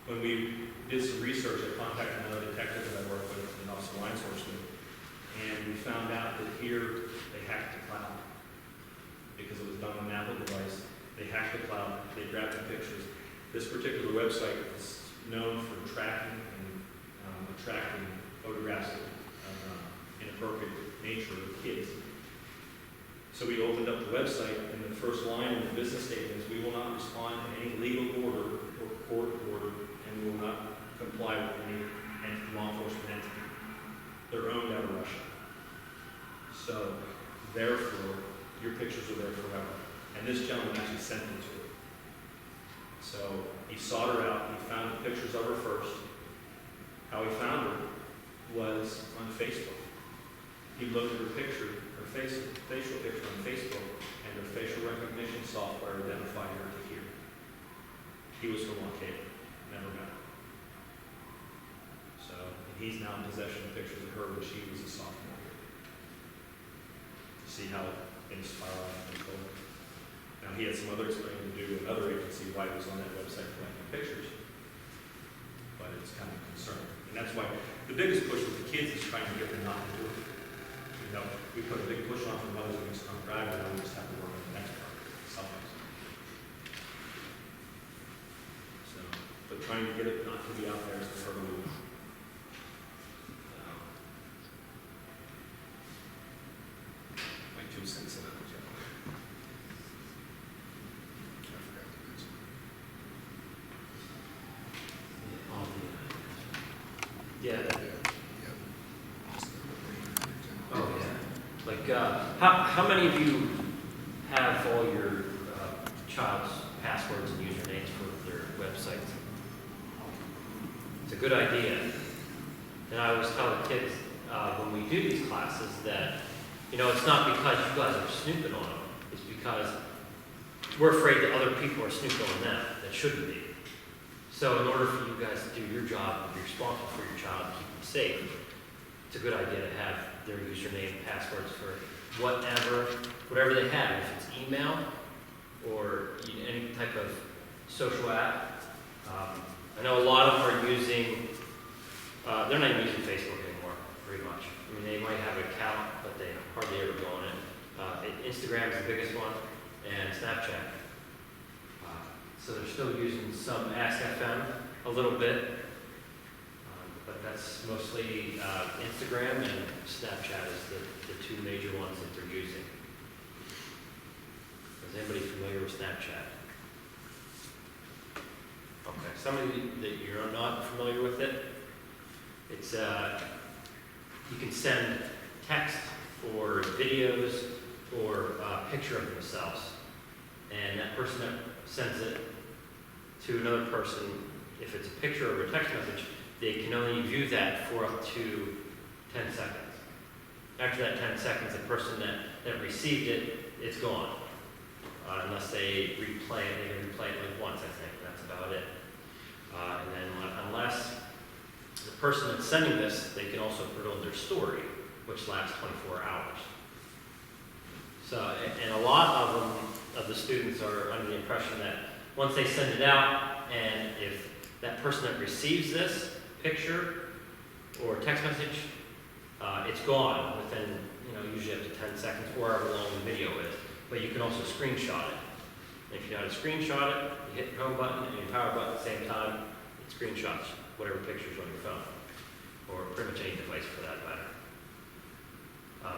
When we did some research, I contacted another detective that I work with in Officer Lyons Horseman, and we found out that here they hacked the cloud because it was done on an Apple device. They hacked the cloud, they grabbed the pictures. This particular website is known for tracking and attracting photographs of inappropriate nature of kids. So we opened up the website, and the first line in the business statement is, we will not respond to any legal order or court order, and we will not comply with any law enforcement entity. They're owned out of Russia. So therefore, your pictures are there forever. And this gentleman actually sent them to her. So he sought her out, he found the pictures of her first. How he found her was on Facebook. He looked at her picture, her facial picture on Facebook, and her facial recognition software identified her to here. He was from Arcade, never met her. So he's now in possession of pictures of her when she was a sophomore. See how things spiral out of control. Now he had some other explaining to do with another agency why he was on that website collecting pictures. But it's kind of concerning. And that's why the biggest push with the kids is trying to get them not to do it. You know, we put a big push on for mothers against drunk driving, and we just have to work on the next part, sometimes. So, but trying to get it not to be out there is the further move. My 2 cents in it. Yeah. Oh, yeah. Like, how many of you have all your child's passwords and usernames for their websites? It's a good idea. And I always tell the kids when we do these classes that, you know, it's not because you guys are snooping on them. It's because we're afraid that other people are snooping on them that shouldn't be. So in order for you guys to do your job, be responsible for your child, keep them safe, it's a good idea to have their username and passwords for whatever they have, if it's email or any type of social app. I know a lot of them are using, they're not even using Facebook anymore, pretty much. I mean, they might have an account, but they hardly ever go on it. Instagram is the biggest one, and Snapchat. So they're still using some Ask.fm a little bit, but that's mostly Instagram and Snapchat is the 2 major ones that they're using. Is anybody familiar with Snapchat? Okay, some of you that you're not familiar with it, it's you can send text or videos or a picture of themselves, and that person that sends it to another person, if it's a picture or a text message, they can only view that for up to 10 seconds. After that 10 seconds, the person that received it, it's gone. Unless they replay it, they can replay it like once, I think, that's about it. And then unless the person that's sending this, they can also put it on their story, which lasts 24 hours. So, and a lot of them, of the students are under the impression that once they send it out, and if that person that receives this picture or text message, it's gone within, usually up to 10 seconds, or however long the video is. But you can also screenshot it. And if you know how to screenshot it, you hit your home button and your power button at the same time, it screenshots whatever picture's on your phone, or pretty much any device for that matter.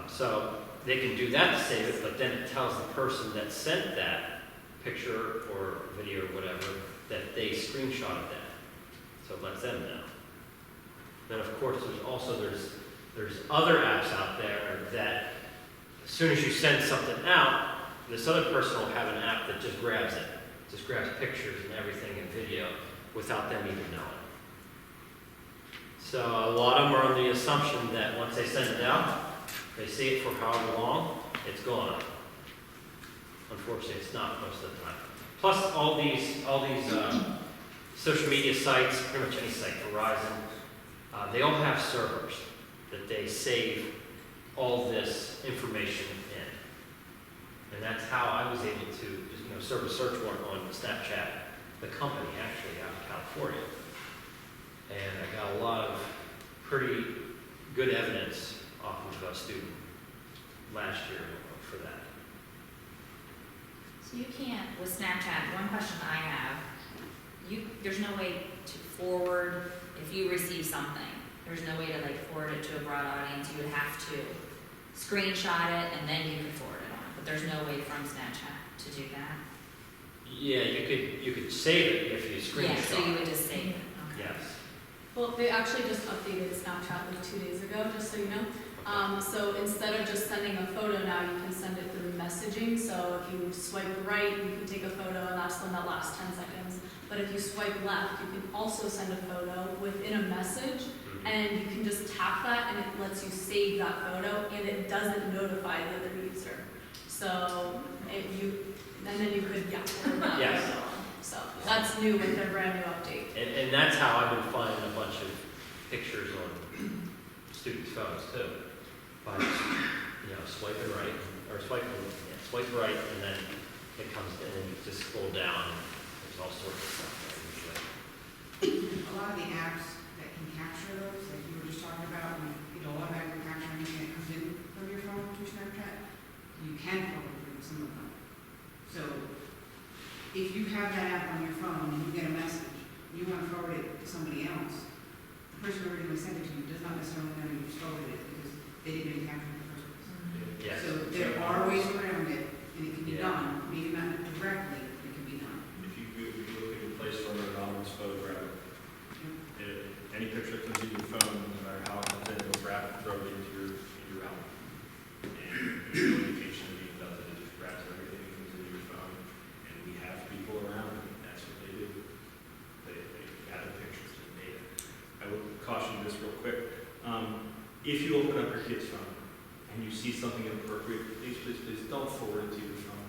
So they can do that to save it, but then it tells the person that sent that picture or video or whatever that they screenshotted that. So it lets them know. Then of course there's other apps out there that as soon as you send something out, this other person will have an app that just grabs it. Just grabs pictures and everything in video without them even knowing. So a lot of them are on the assumption that once they send it out, they see it for however long, it's gone. Unfortunately, it's not most of the time. Plus, all these social media sites, pretty much any site, Verizon, they all have servers that they save all this information in. And that's how I was able to serve a search warrant on Snapchat, the company actually out of California. And I got a lot of pretty good evidence off of a student last year for that. So you can't, with Snapchat, one question I have, there's no way to forward, if you receive something, there's no way to forward it to a broad audience. You would have to screenshot it and then you could forward it on. But there's no way from Snapchat to do that. Yeah, you could save it if you screenshot. Yeah, so you would just save it. Okay. Yes. Well, they actually just updated Snapchat 2 days ago, just so you know. So instead of just sending a photo now, you can send it through messaging. So if you swipe right, you can take a photo and that's when that lasts 10 seconds. But if you swipe left, you can also send a photo within a message, and you can just tap that and it lets you save that photo, and it doesn't notify the other user. So and then you could, forward that Yes. photo on. So that's new with their brand new update. And that's how I've been finding a bunch of pictures on students' phones too. By swiping right, or swipe right, and then it comes, and then you just scroll down, and there's all sorts of stuff there usually. A lot of the apps that can capture those, like you were just talking about, when it'll automatically capture anything that comes in from your phone to Snapchat, you can forward through some of them. So if you have that app on your phone and you get a message, you want to forward it to somebody else, the person who originally sent it to you does not necessarily know you just forwarded it because they didn't even capture it in the first place. Yes. So there are ways around it, and it can be done, maybe not directly, but it can be done. If you look at your Play Store or anonymous photograph, any picture that comes in your phone, no matter how it comes in, it'll grab it and throw it into your album. And there's no indication that it does it, it just grabs everything that comes into your phone. And we have people around, and that's what they do. They gather pictures and data. I will caution you this real quick. If you open up your kid's phone and you see something inappropriate, please don't forward it to your phone.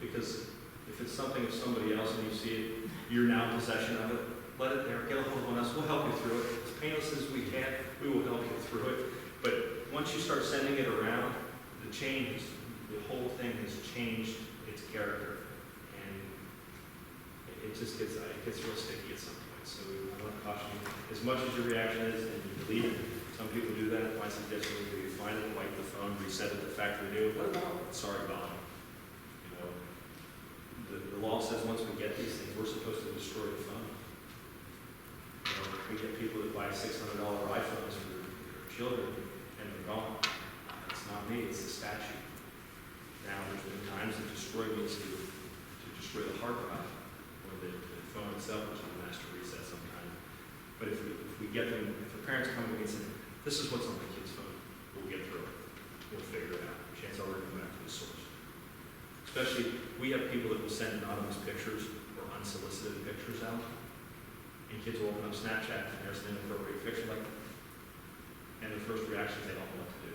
Because if it's something of somebody else and you see it, you're now in possession of it. Let it there, get a hold of us, we'll help you through it. As painless as we can, we will help you through it. But once you start sending it around, the whole thing has changed its character. And it just gets real sticky at some point. So I want to caution you, as much as your reaction is, and you delete it, some people do that. My suggestion is that you find it, wipe the phone, reset it to factory new. What about, sorry, gone. The law says once we get these things, we're supposed to destroy the phone. We get people that buy $600 iPhones for their children, and they're gone. It's not me, it's the statute. Now, there's been times that destroy means to destroy the hard drive, or the phone itself, which is a master reset sometimes. But if we get them, if the parents come to me and say, this is what's on my kid's phone, we'll get through it. We'll figure it out. Chances are we're going to go back to the source. Especially, we have people that will send anonymous pictures or unsolicited pictures out. And kids will open up Snapchat and there's an inappropriate picture like that. And the first reaction is they don't know what to do.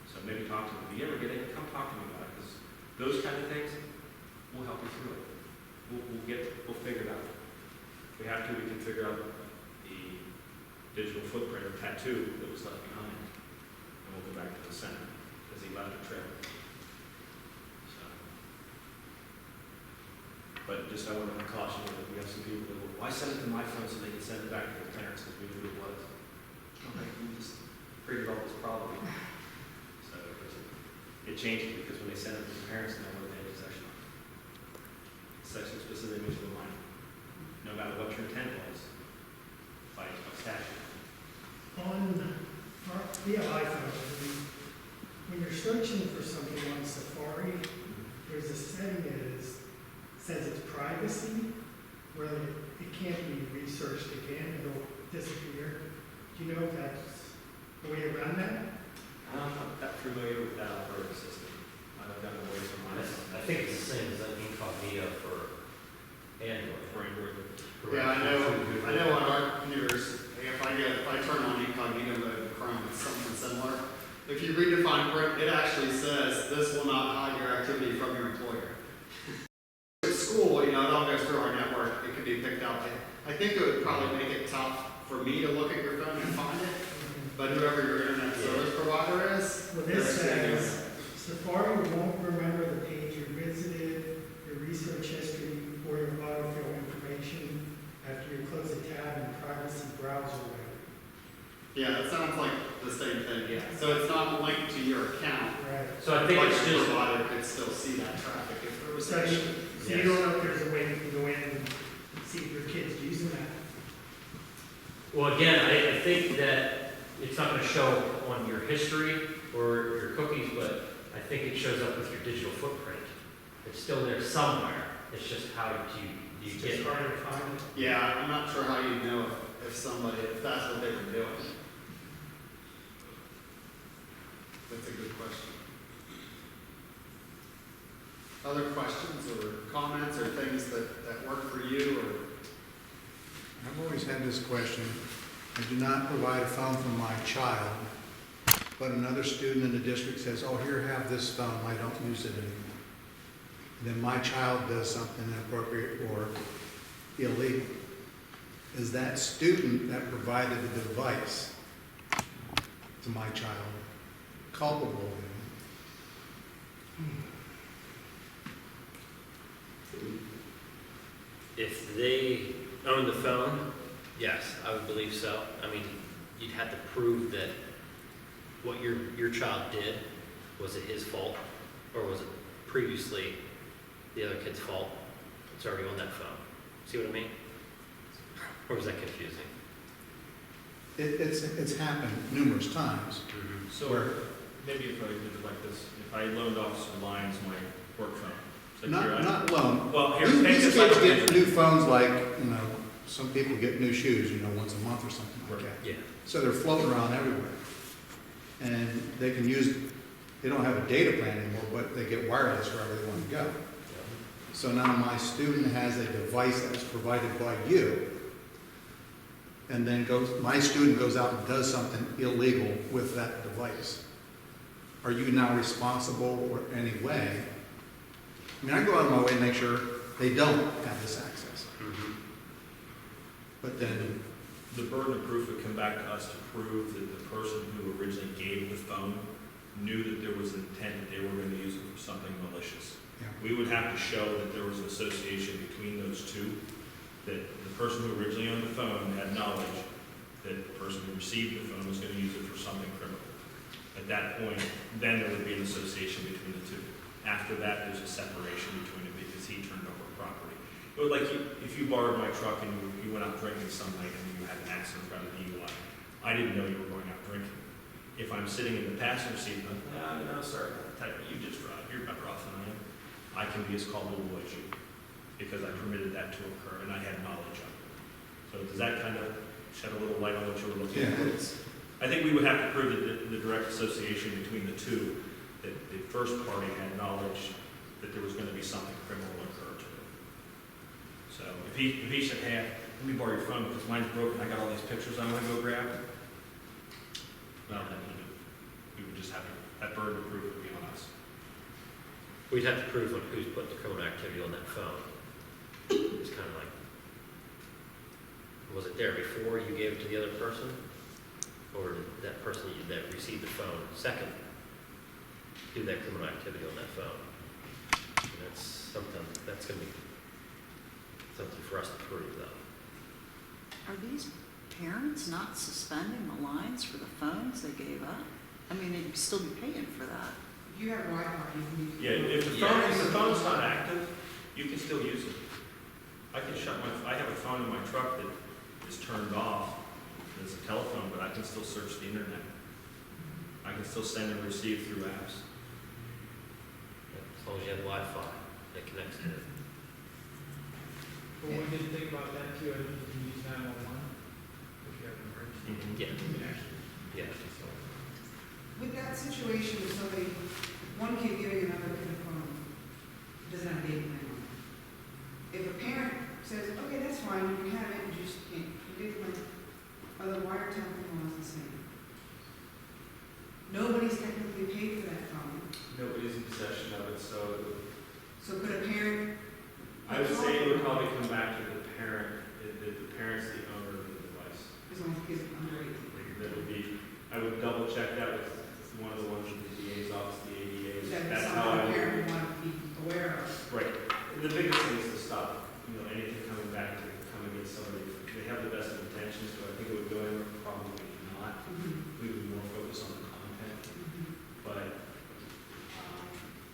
So maybe talk to them. If you ever get in, come talk to me about it, because those kind of things, we'll help you through it. We'll figure it out. If we have to, we can figure out the digital footprint or tattoo that was left behind. And we'll go back to the center, because he left a trail. But just I want to caution you that we have some people that will, why send it to my phone so they can send it back to their parents because we knew it was. Okay, we just created all this problem. So it changed because when they send it to the parents, they know what they have possession of. Sexually specific image of the minor. No matter what your intent was, by statute. We have iPhones. When you're searching for something on Safari, there's a setting that says it's privacy, where it can't be researched again, it'll disappear. Do you know if that's a way around that? I'm not that familiar with that operating system. I've gotten away from mine. I think it's the same as incognito for Android. Yeah, I know on our computers, if I turn on incognito mode in Chrome, it's something similar. If you redefine print, it actually says this will not hide your activity from your employer. At school, it all goes through our network. It could be picked up. I think it would probably make it tough for me to look at your phone and find it, but whoever your internet service provider is, well, this says Safari won't remember the page you visited, your research history, or your autofill information after you close a tab in privacy browser web. Yeah, that sounds like the same thing. Yeah. So it's not linked to your account. Right. So I think it's your just provider could still see that traffic if there was. So you don't know if there's a way you can go in and see if your kid's using that. Well, again, I think that it's not going to show on your history or your cookies, but I think it shows up with your digital footprint. It's still there somewhere. It's just how do you get it? Harder to find it. Yeah, I'm not sure how you know if that's what they were doing. comments or things that work for you? Or I've always had this question. I do not provide a phone for my child, but another student in the district says, oh, here, have this phone. I don't use it anymore. Then my child does something inappropriate or illegal. Is that student that provided the device to my child culpable? If they own the phone, yes, I would believe so. I mean, you'd have to prove that what your child did, was it his fault, or was it previously the other kid's fault? It's already on that phone. See what I mean? Or was that confusing? It's happened numerous times. So maybe if I did it like this, if I loaned Officer Lyons my work phone. So Not loan. Well, here, These kids get new phones like, some people get new shoes, once a month or something like that. Yeah. So they're floating around everywhere. And they can they don't have a data plan anymore, but they get wireless wherever they want to go. So now my student has a device that was provided by you, and then my student goes out and does something illegal with that device. Are you now responsible or any way? I mean, I go out of my way to make sure they don't have this access. But then the burden of proof would come back to us to prove that the person who originally gave the phone knew that there was intent that they were going to use it for something malicious. Yeah. We would have to show that there was an association between those two, that the person who originally owned the phone had knowledge that the person who received the phone was going to use it for something criminal. At that point, then there would be an association between the two. After that, there's a separation between it because he turned over property. It would like if you borrowed my truck and you went out drinking some night and you had an accident in front of the DUI. I didn't know you were going out drinking. If I'm sitting in the passenger seat, I'm like, no, sorry, you just drive. You're better off than I am. I can be as culpable as you because I permitted that to occur and I had knowledge of it. So does that kind of shed a little light on what you were looking for? I think we would have to prove that the direct association between the two, that the first party had knowledge that there was going to be something criminal occur to it. So if he said, hey, let me borrow your phone because mine's broken, I got all these pictures I'm going to go grab. Well, then we would just have that burden of proof would be on us. We'd have to prove who's putting the criminal activity on that phone. It's kind of like, was it there before you gave it to the other person? Or did that person that received the phone second do that criminal activity on that phone? And that's going to be something for us to prove, though. Are these parents not suspending the lines for the phones they gave up? I mean, they'd still be paying for that. If you have Wi-Fi, you can use it. Yeah, if the phone's not active, you can still use it. I have a phone in my truck that is turned off. It's a telephone, but I can still search the internet. I can still send and receive through apps. As long as you have Wi-Fi that connects to it. Well, one good thing about that too, I think you can use 911 if you have an emergency. Yeah. You can actually. Yeah. With that situation, with somebody, one kid giving another kid a phone, doesn't have a data plan on it. If a parent says, okay, that's fine, you can have it, you just can't, you did like, the wiretapping law is the same. Nobody's technically paid for that phone. Nobody's in possession of it, so could a parent? I would say it would probably come back to the parent, that the parent's the owner of the device. As long as the kid's under 18. That would be, I would double check that with one of the ones in the DA's office, the ADA's. That's how I the would. parent would want to be aware of. Right. And the biggest thing is to stop, anything coming back to come against somebody. They have the best of intentions, so I think it would go in, probably not. We would more focus on the content. But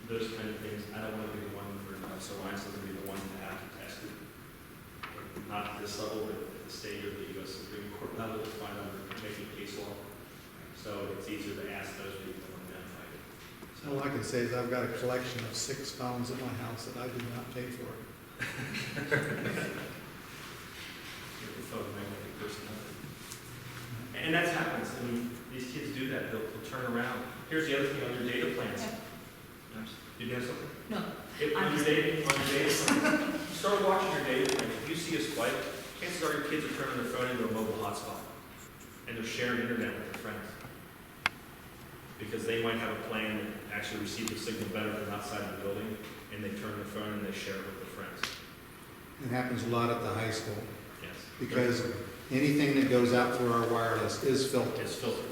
those kind of things, I don't want to be the one for so Lyons doesn't be the one to have to test it. Not at this level, but at the state or the U.S. Supreme Court level to find out making case law. So it's easier to ask those people to identify it. So all I can say is I've got a collection of 6 phones at my house that I do not pay for. And that happens. I mean, these kids do that. They'll turn around. Here's the other thing on your data plans. Did you have something? No. On your dating, start watching your dating. If you see a spike, chances are your kids are turning their phone into a mobile hotspot, and they're sharing internet with their friends. Because they might have a plan that actually receives the signal better than outside the building, and they turn their phone and they share it with their friends. It happens a lot at the high school. Yes. Because anything that goes out through our wireless is filtered. It's filtered.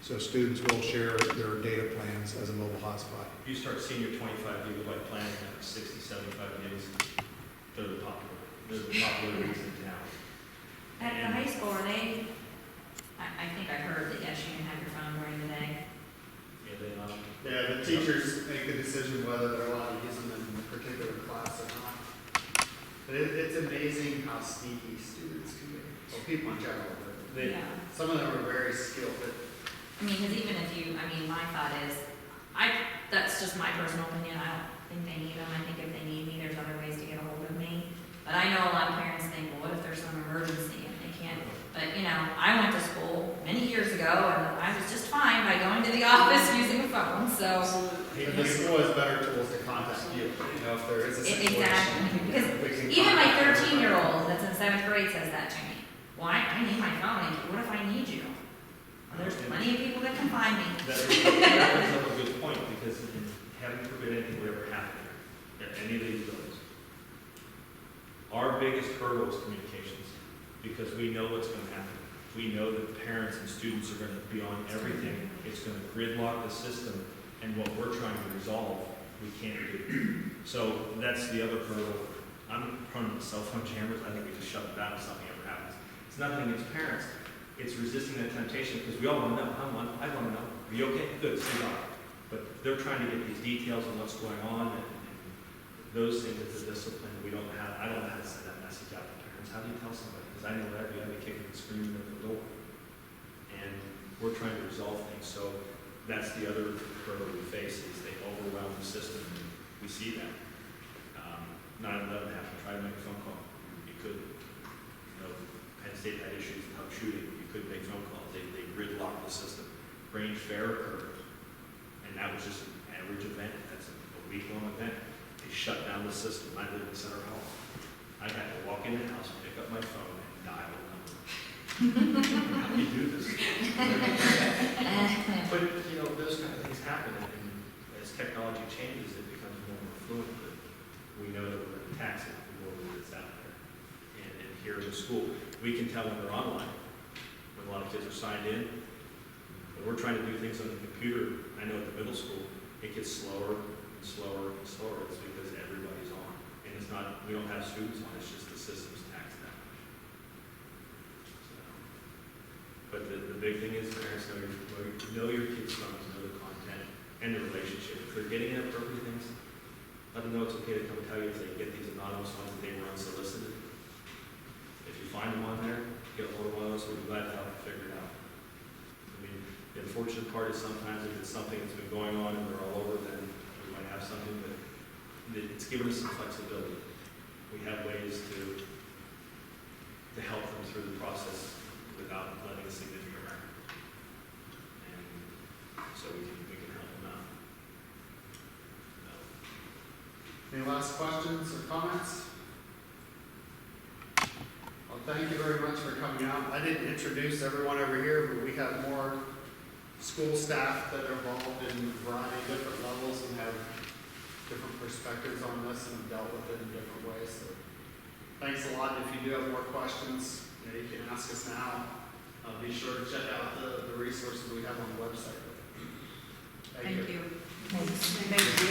So students will share their data plans as a mobile hotspot. You start seeing your 25 gigabyte plan at 60, 75 gigs. They're the popular. They're the popular reads in town. At the high school, are they? I think I heard that yes, you can have your phone during the day. Yeah, they are. Yeah, the teachers make the decision whether they're allowed to use them in a particular class or not. But it's amazing how sneaky students can be. Well, people in general, but some of them are very skilled. But I mean, because even if you, I mean, my thought is, that's just my personal opinion. I don't think they need them. I think if they need me, there's other ways to get a hold of me. But I know a lot of parents think, well, what if there's some emergency and they can't? But, you know, I went to school many years ago and I was just fine by going to the office using a phone, so. the school has better tools to contact you, if there is a situation. Exactly. Because even my 13-year-old that's in 7th grade says that to me. Well, I need my phone. What if I need you? Well, there's plenty of people that can find me. That brings up a good point, because heaven forbid anything would ever happen here at any of these buildings. Our biggest hurdle is communications, because we know what's going to happen. We know that parents and students are going to be on everything. It's going to gridlock the system, and what we're trying to resolve, we can't do. So that's the other hurdle. I'm prone to cell phone jammers. I think we just shut it down if something ever happens. It's nothing against parents. It's resisting that temptation, because we all want to know. I want to know. Are you okay? Good, stay on. But they're trying to get these details on what's going on, and those things. It's a discipline we don't have. I don't know how to send that message out to parents. How do you tell somebody? Because I know that we have a kicking and screaming at the door, and we're trying to resolve things. So that's the other hurdle we face, is they overwhelm the system. And we see that. 9/11 happened. Try to make a phone call. You couldn't. Penn State had issues with shooting. You couldn't make phone calls. They gridlocked the system. Grange Fair occurred, and that was just an average event. That's a week-long event. They shut down the system. I live in Center Hall. I had to walk in the house, pick up my phone, and dial a number. How do you do this? But those kind of things happen, and as technology changes, it becomes more and more fluid. But we know that we're going to tax it the more that's out there. And here in the school, we can tell when they're online. When a lot of kids are signed in, when we're trying to do things on the computer, I know at the middle school, it gets slower and slower and slower. It's because everybody's on. And it's not, we don't have students on, it's just the system's taxed that much. So, but the big thing is parents know your kids' phones, know the content, and the relationship. If they're getting inappropriate things, let them know it's okay to come tell you if they get these anonymous ones that they were unsolicited. If you find them on there, get a hold of one of those, we'll be glad to help you figure it out. I mean, the unfortunate part is sometimes if it's something that's been going on and they're all over, then we might have something, but it's given us some flexibility. We have ways to help them through the process without letting a significant record. And so we can help them out. Any last questions or comments? Well, thank you very much for coming out. I didn't introduce everyone over here, but we have more school staff that are involved in a variety of different levels and have different perspectives on this and have dealt with it in different ways. So thanks a lot. If you do have more questions, you can ask us now. Be sure to check out the resources we have on the website. Thank you. Thank you.